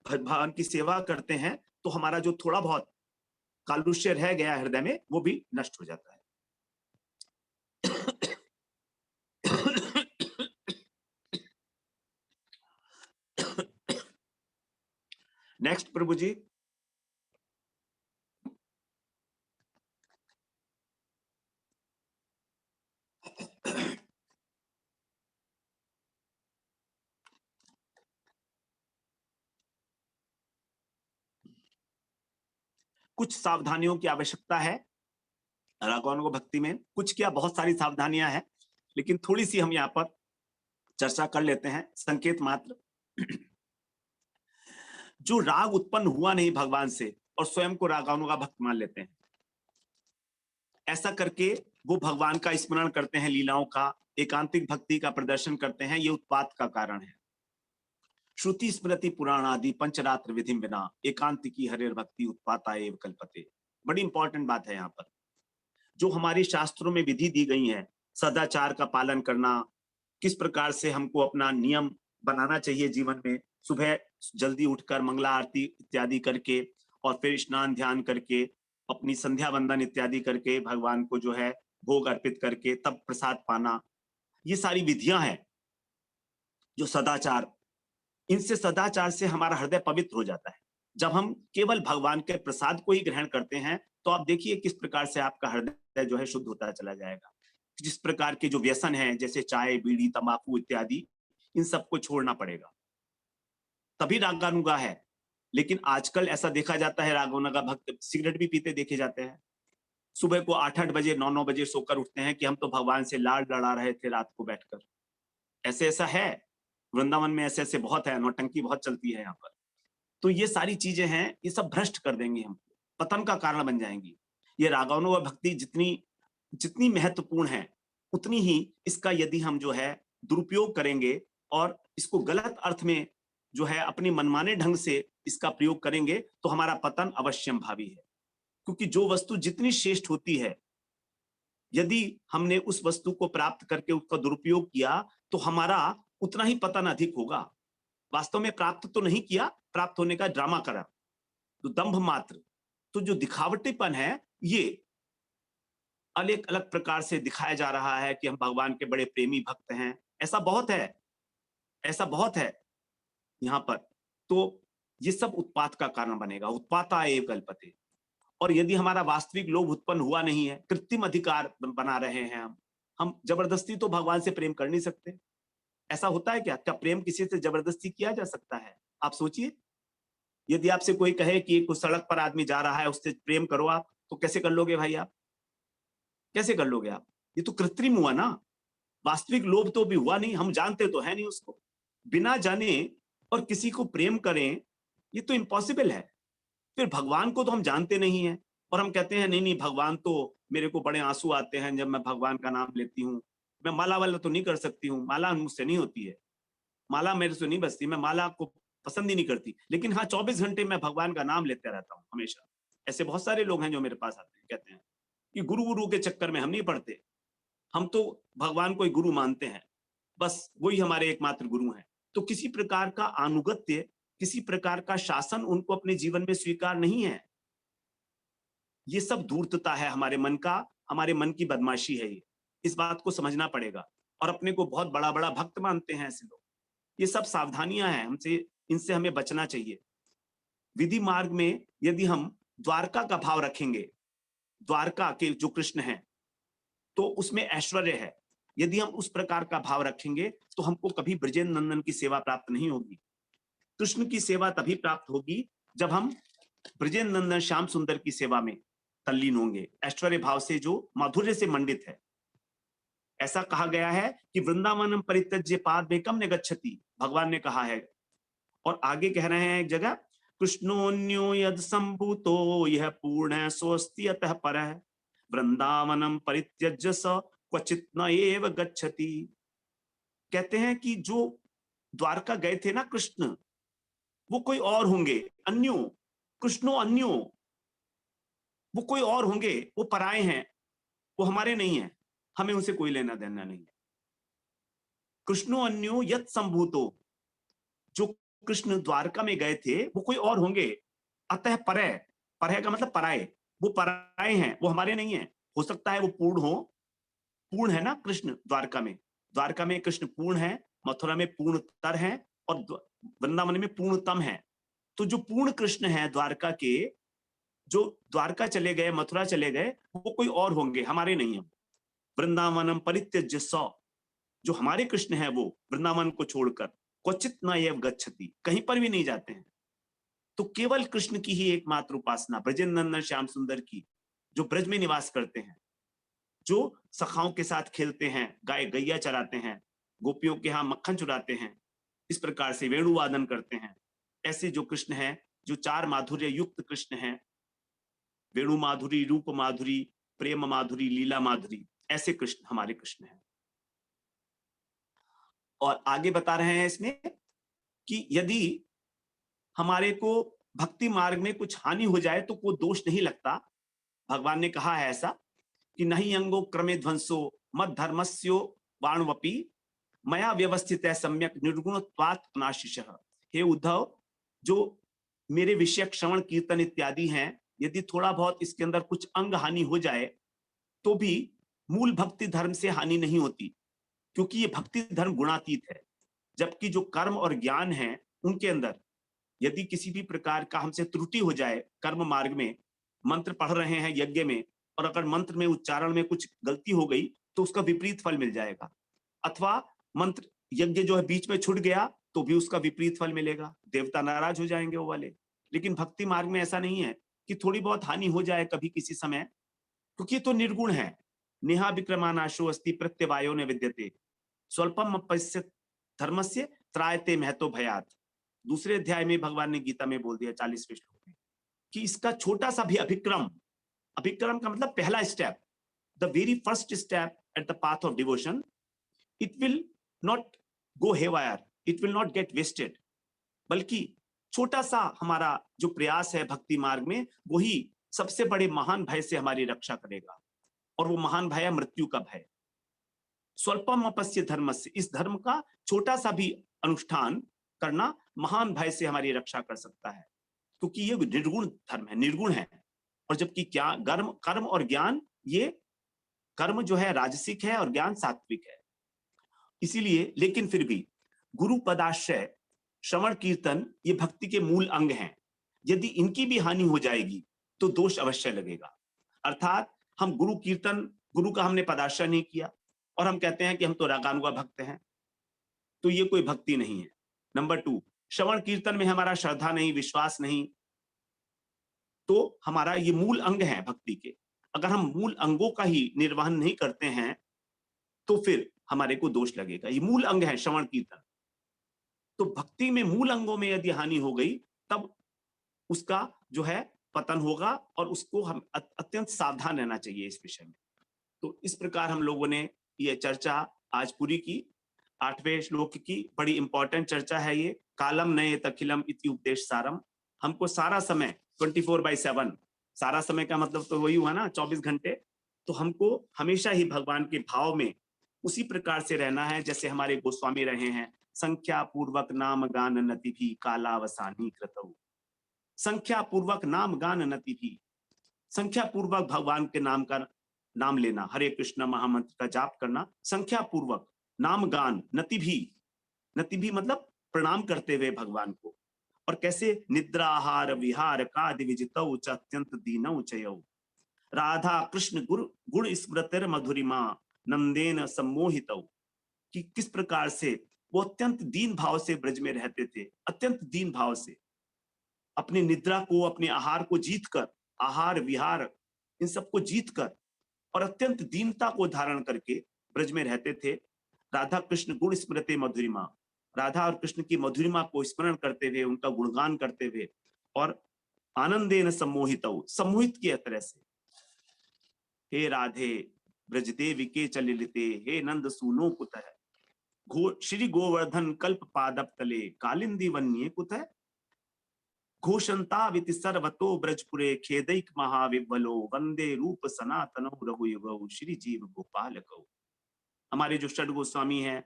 भगवान की सेवा करते हैं, तो हमारा जो थोड़ा बहुत कालुष्य रह गया हृदय में, वो भी नष्ट हो जाता है। नेक्स्ट प्रभु जी। कुछ सावधानियों की आवश्यकता है रागानुगा भक्ति में। कुछ क्या, बहुत सारी सावधानियां हैं, लेकिन थोड़ी सी हम यहाँ पर चर्चा कर लेते हैं, संकेत मात्र। जो राग उत्पन्न हुआ नहीं भगवान से और स्वयं को रागानुगा भक्त मान लेते हैं, ऐसा करके वो भगवान का स्मरण करते हैं, लीलाओं का, एकांतिक भक्ति का प्रदर्शन करते हैं, ये उत्पात का कारण है। श्रुति स्मृति पुराण आदि पंचरात्र विधि बिना एकांतिकी हरिर भक्ति उत्पाता एव कल्पते। बड़ी इंपॉर्टेंट बात है यहाँ पर। जो हमारे शास्त्रों में विधि दी गई है, सदाचार का पालन करना, किस प्रकार से हमको अपना नियम बनाना चाहिए जीवन में, सुबह जल्दी उठकर मंगला आरती इत्यादि करके और फिर स्नान ध्यान करके अपनी संध्या वंदन इत्यादि करके भगवान को जो है भोग अर्पित करके तब प्रसाद पाना, ये सारी विधियां हैं जो सदाचार, इनसे सदाचार से हमारा हृदय पवित्र हो जाता है। जब हम केवल भगवान के प्रसाद को ही ग्रहण करते हैं तो आप देखिए किस प्रकार से आपका हृदय जो है शुद्ध होता चला जाएगा। जिस प्रकार के जो व्यसन हैं जैसे चाय बीड़ी तंबाकू इत्यादि, इन सबको छोड़ना पड़ेगा, तभी रागानुगा है। लेकिन आजकल ऐसा देखा जाता है रागानुगा भक्त सिगरेट भी पीते देखे जाते हैं, सुबह को 8-8 बजे 9-9 बजे सोकर उठते हैं कि हम तो भगवान से लाड़ लड़ा रहे थे रात को बैठकर। ऐसे ऐसा है वृंदावन में, ऐसे ऐसे बहुत है, नौटंकी बहुत चलती है यहाँ पर। तो ये सारी चीजें हैं, ये सब भ्रष्ट कर देंगी, हम पतन का कारण बन जाएंगी। ये रागानुगा भक्ति जितनी जितनी महत्वपूर्ण है, उतनी ही इसका यदि हम जो है दुरुपयोग करेंगे और इसको गलत अर्थ में जो है अपनी मनमाने ढंग से इसका प्रयोग करेंगे तो हमारा पतन अवश्यम भावी है। क्योंकि जो वस्तु जितनी श्रेष्ठ होती है, यदि हमने उस वस्तु को प्राप्त करके उसका दुरुपयोग किया तो हमारा उतना ही पतन अधिक होगा। वास्तव में प्राप्त तो नहीं किया, प्राप्त होने का ड्रामा करा, तो दंभ मात्र। तो जो दिखावटीपन है ये अलग अलग प्रकार से दिखाया जा रहा है कि हम भगवान के बड़े प्रेमी भक्त हैं, ऐसा बहुत है, ऐसा बहुत है यहाँ पर। तो ये सब उत्पात का कारण बनेगा, उत्पाता एव कल्पते। और यदि हमारा वास्तविक लोभ उत्पन्न हुआ नहीं है, कृत्रिम अधिकार बना रहे हैं हम जबरदस्ती तो भगवान से प्रेम कर नहीं सकते। ऐसा होता है क्या? क्या प्रेम किसी से जबरदस्ती किया जा सकता है? आप सोचिए, यदि आपसे कोई कहे कि कुछ सड़क पर आदमी जा रहा है उससे प्रेम करो आप, तो कैसे कर लोगे भाई आप? कैसे कर लोगे आप? ये तो कृत्रिम हुआ ना, वास्तविक लोभ तो भी हुआ नहीं, हम जानते तो है नहीं उसको। बिना जाने और किसी को प्रेम करें, ये तो इम्पॉसिबल है। फिर भगवान को तो हम जानते नहीं है और हम कहते हैं नहीं नहीं भगवान तो, मेरे को बड़े आंसू आते हैं जब मैं भगवान का नाम लेती हूँ, मैं माला वाला तो नहीं कर सकती हूँ, माला मुझसे नहीं होती है, माला मेरे से नहीं बसती, मैं माला को पसंद ही नहीं करती। लेकिन हाँ 24 घंटे मैं भगवान का नाम लेते रहता हूँ हमेशा। ऐसे बहुत सारे लोग हैं जो मेरे पास आते हैं, कहते हैं कि गुरु गुरु के चक्कर में हम नहीं पढ़ते, हम तो भगवान को ही गुरु मानते हैं, बस वही हमारे एकमात्र गुरु हैं। तो किसी प्रकार का आनुगत्य, किसी प्रकार का शासन उनको अपने जीवन में स्वीकार नहीं है। ये सब धूर्तता है हमारे मन का, हमारे मन की बदमाशी है ये, इस बात को समझना पड़ेगा। और अपने को बहुत बड़ा बड़ा भक्त मानते हैं ऐसे लोग। ये सब सावधानियां हैं, हमसे इनसे हमें बचना चाहिए। विधि मार्ग में यदि हम द्वारका का भाव रखेंगे, द्वारका के जो कृष्ण हैं, तो उसमें ऐश्वर्य है, यदि हम उस प्रकार का भाव रखेंगे तो हमको कभी ब्रजेंद्र नंदन की सेवा प्राप्त नहीं होगी। कृष्ण की सेवा तभी प्राप्त होगी जब हम ब्रजेंद्र नंदन श्याम सुंदर की सेवा में तल्लीन होंगे, ऐश्वर्य भाव से जो माधुर्य से मंडित है। ऐसा कहा गया है कि वृंदावनम परित्यज्य पादमेकम न गच्छति, भगवान ने कहा है। और आगे कह रहे हैं एक जगह, कृष्णोन्यो यद संभूतो यह पूर्ण सोस्ति अतः परः वृंदावनम परित्यज्य स क्वचित न एव गच्छति। कहते हैं कि जो द्वारका गए थे ना कृष्ण, वो कोई और होंगे, अन्यो, कृष्णो अन्यो, वो कोई और होंगे, वो पराए हैं, वो हमारे नहीं है, हमें उनसे कोई लेना देना नहीं है। कृष्णो अन्यो यत संभूतो, जो कृष्ण द्वारका में गए थे वो कोई और होंगे, अतः परय, परय का मतलब पराए, वो पराए हैं, वो हमारे नहीं है। हो सकता है वो पूर्ण हो, पूर्ण है ना कृष्ण द्वारका में कृष्ण पूर्ण है, मथुरा में पूर्णतर है और वृंदावन में पूर्णतम है। तो जो पूर्ण कृष्ण है द्वारका के, जो द्वारका चले गए, मथुरा चले गए, वो कोई और होंगे, हमारे नहीं है। वृंदावनम परित्यज्य सौ, जो हमारे कृष्ण है वो वृंदावन को छोड़कर क्वचित न एव गच्छति, कहीं पर भी नहीं जाते हैं। तो केवल कृष्ण की ही एकमात्र उपासना, ब्रजेंद्र श्याम सुंदर की, जो ब्रज में निवास करते हैं, जो सखाओं के साथ खेलते हैं, गाय गैया चराते हैं, गोपियों के यहाँ मक्खन चुराते हैं, इस प्रकार से वेणु वादन करते हैं, ऐसे जो कृष्ण है, जो चार माधुर्य युक्त कृष्ण है, वेणु माधुरी, रूप माधुरी, प्रेम माधुरी, लीला माधुरी, ऐसे कृष्ण हमारे कृष्ण हैं। और आगे बता रहे हैं इसमें कि यदि हमारे को भक्ति मार्ग में कुछ हानि हो जाए तो कोई दोष नहीं लगता। भगवान ने कहा है ऐसा कि नहीं अंगो क्रमे ध्वंसो मद धर्मस्यो वाणवपी मया व्यवस्थित है सम्यक निर्गुणत्वात् नाशिषः। हे उद्धव, जो मेरे विषय श्रवण कीर्तन इत्यादि हैं, यदि थोड़ा बहुत इसके अंदर कुछ अंग हानि हो जाए तो भी मूल भक्ति धर्म से हानि नहीं होती, क्योंकि ये भक्ति धर्म गुणातीत है। जबकि जो कर्म और ज्ञान है उनके अंदर यदि किसी भी प्रकार का हमसे त्रुटि हो जाए, कर्म मार्ग में मंत्र पढ़ रहे हैं यज्ञ में, और अगर मंत्र में उच्चारण में कुछ गलती हो गई तो उसका विपरीत फल मिल जाएगा, अथवा मंत्र यज्ञ जो है बीच में छूट गया तो भी उसका विपरीत फल मिलेगा, देवता नाराज हो जाएंगे वो वाले। लेकिन भक्ति मार्ग में ऐसा नहीं है कि थोड़ी बहुत हानि हो जाए कभी किसी समय, क्योंकि तो निर्गुण है। नेहा विक्रमानाशो अस्ति प्रत्यवायो न विद्यते स्वल्पम अपश्य धर्मस्य त्रायते महतो भयात। दूसरे अध्याय में भगवान ने गीता में बोल दिया 40वें श्लोक में कि इसका छोटा सा भी अभिक्रम, अभिक्रम का मतलब पहला step, the very first step at the path of devotion, it will not go haywire, it will not get wasted, बल्कि छोटा सा हमारा जो प्रयास है भक्ति मार्ग में, वही सबसे बड़े महान भय से हमारी रक्षा करेगा। और वो महान भय है मृत्यु का भय। स्वल्पम अपस्य धर्मस्य, इस धर्म का छोटा सा भी अनुष्ठान करना महान भय से हमारी रक्षा कर सकता है, क्योंकि ये निर्गुण धर्म है, निर्गुण है। और जबकि क्या कर्म और ज्ञान, ये कर्म जो है राजसिक है और ज्ञान सात्विक है। इसीलिए लेकिन फिर भी गुरु पदाश्रय, श्रवण कीर्तन, ये भक्ति के मूल अंग हैं। यदि इनकी भी हानि हो जाएगी तो दोष अवश्य लगेगा। अर्थात हम गुरु कीर्तन, गुरु का हमने पदाश्रय नहीं किया और हम कहते हैं कि हम तो रागानुगा भक्त हैं, तो ये कोई भक्ति नहीं है। नंबर 2, श्रवण कीर्तन में हमारा श्रद्धा नहीं, विश्वास नहीं, तो हमारा ये मूल अंग है भक्ति के। अगर हम मूल अंगों का ही निर्वहन नहीं करते हैं तो फिर हमारे को दोष लगेगा। ये मूल अंग है श्रवण कीर्तन। तो भक्ति में मूल अंगों में यदि हानि हो गई तब उसका जो है पतन होगा, और उसको हम अत्यंत सावधान रहना चाहिए इस विषय में। तो इस प्रकार हम लोगों ने ये चर्चा आज पूरी की। 8वें श्लोक की बड़ी इंपॉर्टेंट चर्चा है ये। कालम नयेत अखिलम इति उपदेश सारम। हमको सारा समय 24/7, सारा समय का मतलब तो वही हुआ ना 24 घंटे, तो हमको हमेशा ही भगवान के भाव में उसी प्रकार से रहना है जैसे हमारे गोस्वामी रहे हैं। संख्या पूर्वक नाम गान नति भी कालावसानी कृतौ। संख्या पूर्वक नाम गान नति भी, संख्या पूर्वक भगवान के नाम का नाम लेना, हरे कृष्ण महामंत्र का जाप करना, संख्या पूर्वक नाम गान, नति भी मतलब प्रणाम करते हुए भगवान को। और कैसे? निद्राहार विहार का दिविजितौ च अत्यंत दीनौ चयौ। राधा कृष्ण गुण स्मृतिर मधुरिमा नंदेन सम्मोहितौ। कि किस प्रकार से वो अत्यंत दीन भाव से ब्रज में रहते थे, अत्यंत दीन भाव से अपनी निद्रा को, अपने आहार को जीतकर, आहार विहार इन सबको जीतकर और अत्यंत दीनता को धारण करके ब्रज में रहते थे। राधा कृष्ण गुण स्मृति मधुरिमा, राधा और कृष्ण की मधुरिमा को स्मरण करते हुए, उनका गुणगान करते हुए, और आनंदेन सम्मोहितौ, सम्मोहित किया तरह से। हे राधे ब्रजदेवी के चलिते, हे नंद सूनो कुतः, श्री गोवर्धन कल्प पादप तले, कालिंदी वन्ये कुतः, घोषंताविति सर्वतो ब्रजपुरे, खेदैक महाविवलो, वंदे रूप सनातनो रघुयुगौ, श्री जीव गोपालकौ। हमारे जो षड गोस्वामी हैं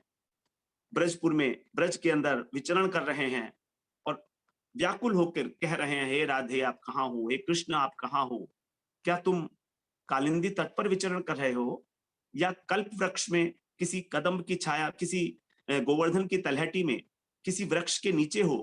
ब्रजपुर में, ब्रज के अंदर विचरण कर रहे हैं और व्याकुल होकर कह रहे हैं, हे राधे आप कहाँ हो, हे कृष्ण आप कहाँ हो, क्या तुम कालिंदी तट पर विचरण कर रहे हो, या कल्प वृक्ष में किसी कदम की छाया, किसी गोवर्धन की तलहटी में किसी वृक्ष के नीचे हो,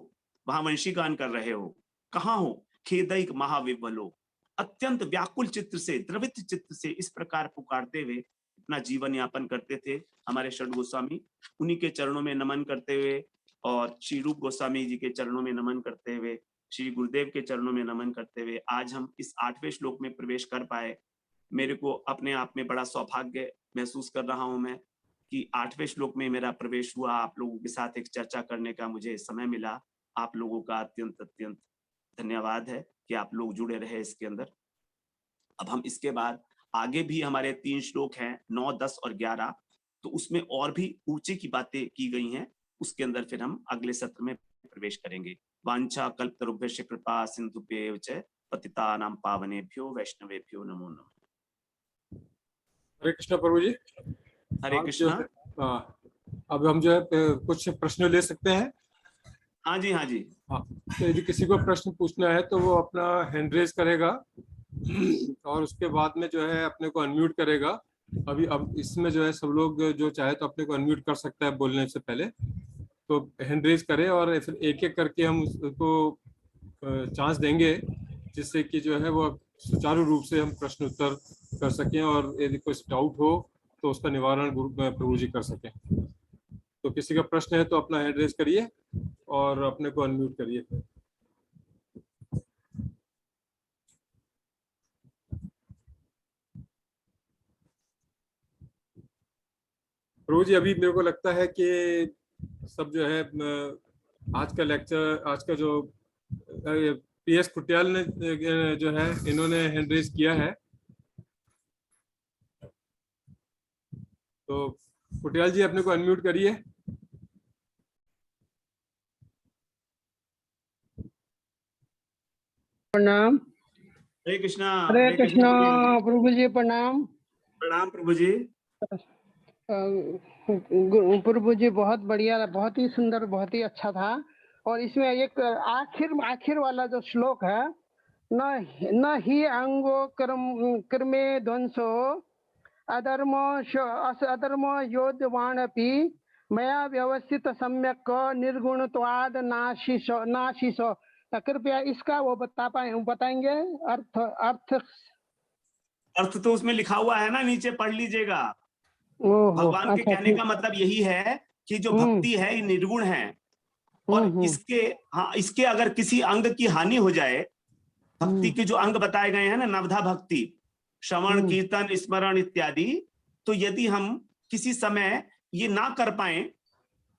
वहां वंशी गान कर रहे हो, कहाँ हो खेदैक महाविह्वलो, अत्यंत व्याकुल चित्त से, द्रवित चित्त से इस प्रकार पुकारते हुए अपना जीवन यापन करते थे हमारे षड गोस्वामी। उन्हीं के चरणों में नमन करते हुए और श्री रूप गोस्वामी जी के चरणों में नमन करते हुए, श्री गुरुदेव के चरणों में नमन करते हुए आज हम इस 8वें श्लोक में प्रवेश कर पाए। मेरे को अपने आप में बड़ा सौभाग्य महसूस कर रहा हूं मैं कि 8वें श्लोक में मेरा प्रवेश हुआ, आप लोगों के साथ एक चर्चा करने का मुझे समय मिला। आप लोगों का अत्यंत अत्यंत धन्यवाद है कि आप लोग जुड़े रहे इसके अंदर। अब हम इसके बाद आगे भी हमारे 3 श्लोक हैं 9, 10 और 11, तो उसमें और भी ऊंचे की बातें की गई हैं। उसके अंदर फिर हम अगले सत्र में प्रवेश करेंगे। वांछा कल्पतरुभ्यश्च कृपा सिंधुभ्येव च पतितानां पावनेभ्यो वैष्णवेभ्यो नमो नमः। हरे कृष्णा प्रभु जी। हरे कृष्णा। अब हम जो है कुछ प्रश्न ले सकते हैं। हाँ जी, हाँ जी। हाँ, तो यदि किसी को प्रश्न पूछना है तो वो अपना हैंड रेज करेगा और उसके बाद में जो है अपने को अनम्यूट करेगा। अब इसमें जो है सब लोग जो चाहे तो अपने को अनम्यूट कर सकता है बोलने से पहले, तो हैंड रेज करें और फिर एक एक करके हम उसको चांस देंगे जिससे कि जो है वो सुचारू रूप से हम प्रश्न उत्तर कर सकें और यदि कोई डाउट हो तो उसका निवारण प्रभु जी कर सकें। तो किसी का प्रश्न है तो अपना हैंड रेज करिए और अपने को अनम्यूट करिए। प्रभु जी, अभी मेरे को लगता है कि सब जो है आज का लेक्चर, आज का जो पीएस कुटियाल ने जो है इन्होंने हैंड रेज किया है, तो कुटियाल जी अपने को अनम्यूट करिए। प्रणाम। हरे कृष्णा। हरे कृष्णा प्रभु जी, प्रणाम। प्रणाम प्रभु जी। प्रभु जी बहुत बढ़िया, बहुत ही सुंदर, बहुत ही अच्छा था। और इसमें एक आखिर वाला जो श्लोक है, न ही अंगो कर्मे ध्वंसो अधर्मो योद्धवानपि मया व्यवस्थित सम्यक निर्गुणत्वाद नाशिषो। कृपया इसका वो बताएंगे अर्थ तो उसमें लिखा हुआ है ना, नीचे पढ़ लीजिएगा। भगवान के कहने का मतलब यही है कि जो भक्ति है ये निर्गुण है और इसके अगर किसी अंग की हानि हो जाए, भक्ति के जो अंग बताए गए हैं ना, नवधा भक्ति, श्रवण कीर्तन स्मरण इत्यादि, तो यदि हम किसी समय ये ना कर पाए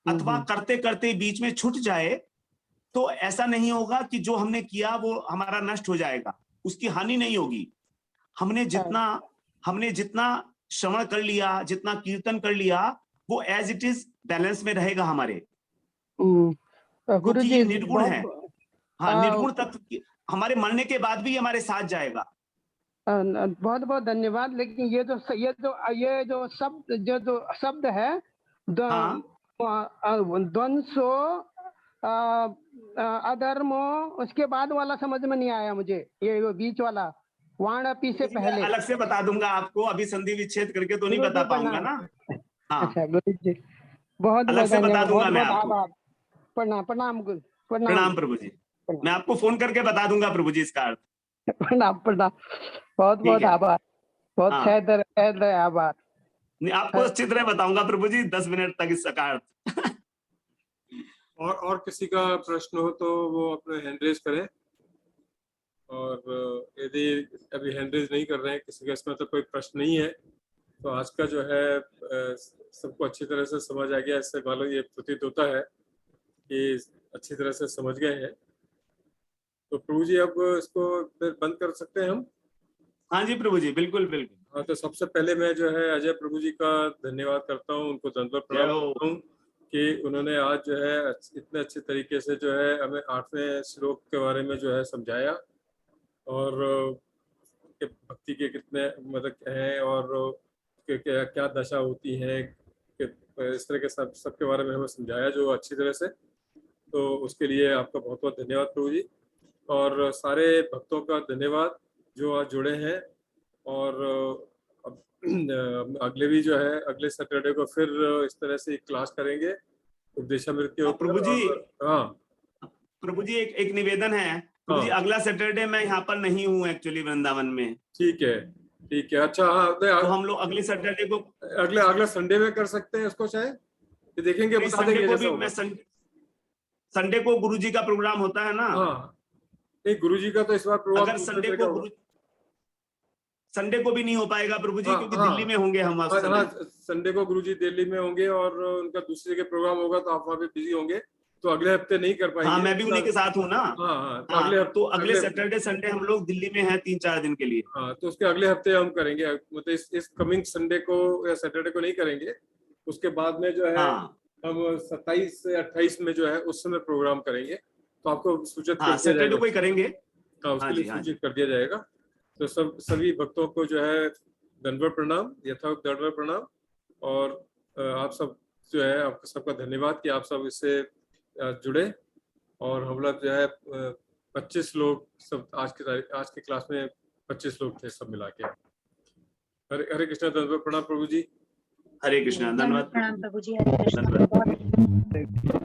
अथवा करते करते बीच में छूट जाए तो ऐसा नहीं होगा कि जो हमने किया वो हमारा नष्ट हो जाएगा, उसकी हानि नहीं होगी। हमने जितना श्रवण कर लिया, जितना कीर्तन कर लिया, वो एज इट इज बैलेंस में रहेगा हमारे, क्योंकि ये निर्गुण है। हाँ, निर्गुण तत्व हमारे मरने के बाद भी हमारे साथ जाएगा। बहुत बहुत धन्यवाद। लेकिन ये जो शब्द है द्वंसो अधर्मो, उसके बाद वाला समझ में नहीं आया मुझे, ये बीच वाला वाणपी से पहले। अलग से बता दूंगा आपको, अभी संधि विच्छेद करके तो नहीं बता पाऊंगा ना। हाँ, अच्छा गुरु जी, बहुत अलग से बता दूंगा मैं आपको। आभार। प्रणाम प्रणाम प्रणाम प्रभु जी। मैं आपको फोन करके बता दूंगा प्रभु जी इसका अर्थ। प्रणाम प्रणाम, बहुत बहुत आभार, बहुत आभार। आपको अच्छी तरह बताऊंगा प्रभु जी 10 मिनट तक इसका अर्थ। और किसी का प्रश्न हो तो वो अपने हैंड रेज करें, और यदि अभी हैंड रेज नहीं कर रहे हैं, किसी का इसमें तो कोई प्रश्न नहीं है, तो आज का जो है सबको अच्छी तरह से समझ आ गया। इससे मालूम ये प्रतीत होता है कि अच्छी तरह से समझ गए हैं। तो प्रभु जी अब इसको बंद कर सकते हैं हम? हाँ जी प्रभु जी, बिल्कुल बिल्कुल। हाँ, तो सबसे पहले मैं जो है अजय प्रभु जी का धन्यवाद करता हूँ, उनको दंडवत प्रणाम करता हूँ कि उन्होंने आज जो है इतने अच्छे तरीके से जो है हमें 8वें श्लोक के बारे में जो है समझाया, और भक्ति के कितने मतलब हैं और क्या दशा होती है, इस तरह के सबके बारे में हमें समझाया जो अच्छी तरह से। तो उसके लिए आपका बहुत बहुत धन्यवाद प्रभु जी, और सारे भक्तों का धन्यवाद जो आज जुड़े हैं। और अब अगले भी जो है अगले सैटरडे को फिर इस तरह से क्लास करेंगे उपदेशामृत के ऊपर। प्रभु जी, हाँ प्रभु जी, एक निवेदन है प्रभु जी अगला सैटरडे मैं यहाँ पर नहीं हूँ एक्चुअली वृंदावन में। ठीक है अच्छा। हाँ तो हम लोग अगले सैटरडे को अगला संडे में कर सकते हैं इसको, शायद ये देखेंगे, बता संडे देंगे को जैसा भी मैं होगा। संडे को गुरुजी का प्रोग्राम होता है ना। हाँ नहीं, गुरुजी का तो इस बार प्रोग्राम अगर संडे को भी नहीं हो पाएगा प्रभु जी, क्योंकि दिल्ली में होंगे हम। संडे को गुरुजी दिल्ली में होंगे और उनका दूसरी जगह प्रोग्राम होगा, तो आप वहाँ पे बिजी होंगे, तो अगले हफ्ते नहीं कर पाएंगे। हाँ, मैं भी उन्हीं के साथ हूँ ना। तो अगले सैटरडे संडे हम लोग दिल्ली में हैं 3-4 दिन के लिए। हाँ, तो उसके अगले हफ्ते हम करेंगे, मतलब इस कमिंग संडे को या सैटरडे को नहीं करेंगे। उसके बाद में जो है हम 27 से 28 में जो है उस समय प्रोग्राम करेंगे, तो आपको सूचित कर दिया सैटरडे को ही करेंगे। हाँ, उसके लिए सूचित कर दिया जाएगा। तो सभी भक्तों को जो है दंडवत प्रणाम, यथावत दंडवत प्रणाम। और आप सब जो है, आपका सबका धन्यवाद कि आप सब इससे जुड़े। और हम लोग जो है 25 लोग सब आज के क्लास में 25 लोग थे सब मिला के। हरे कृष्णा, दंडवत प्रणाम प्रभु जी। हरे कृष्णा, धन्यवाद प्रणाम प्रभु जी। हरे कृष्णा।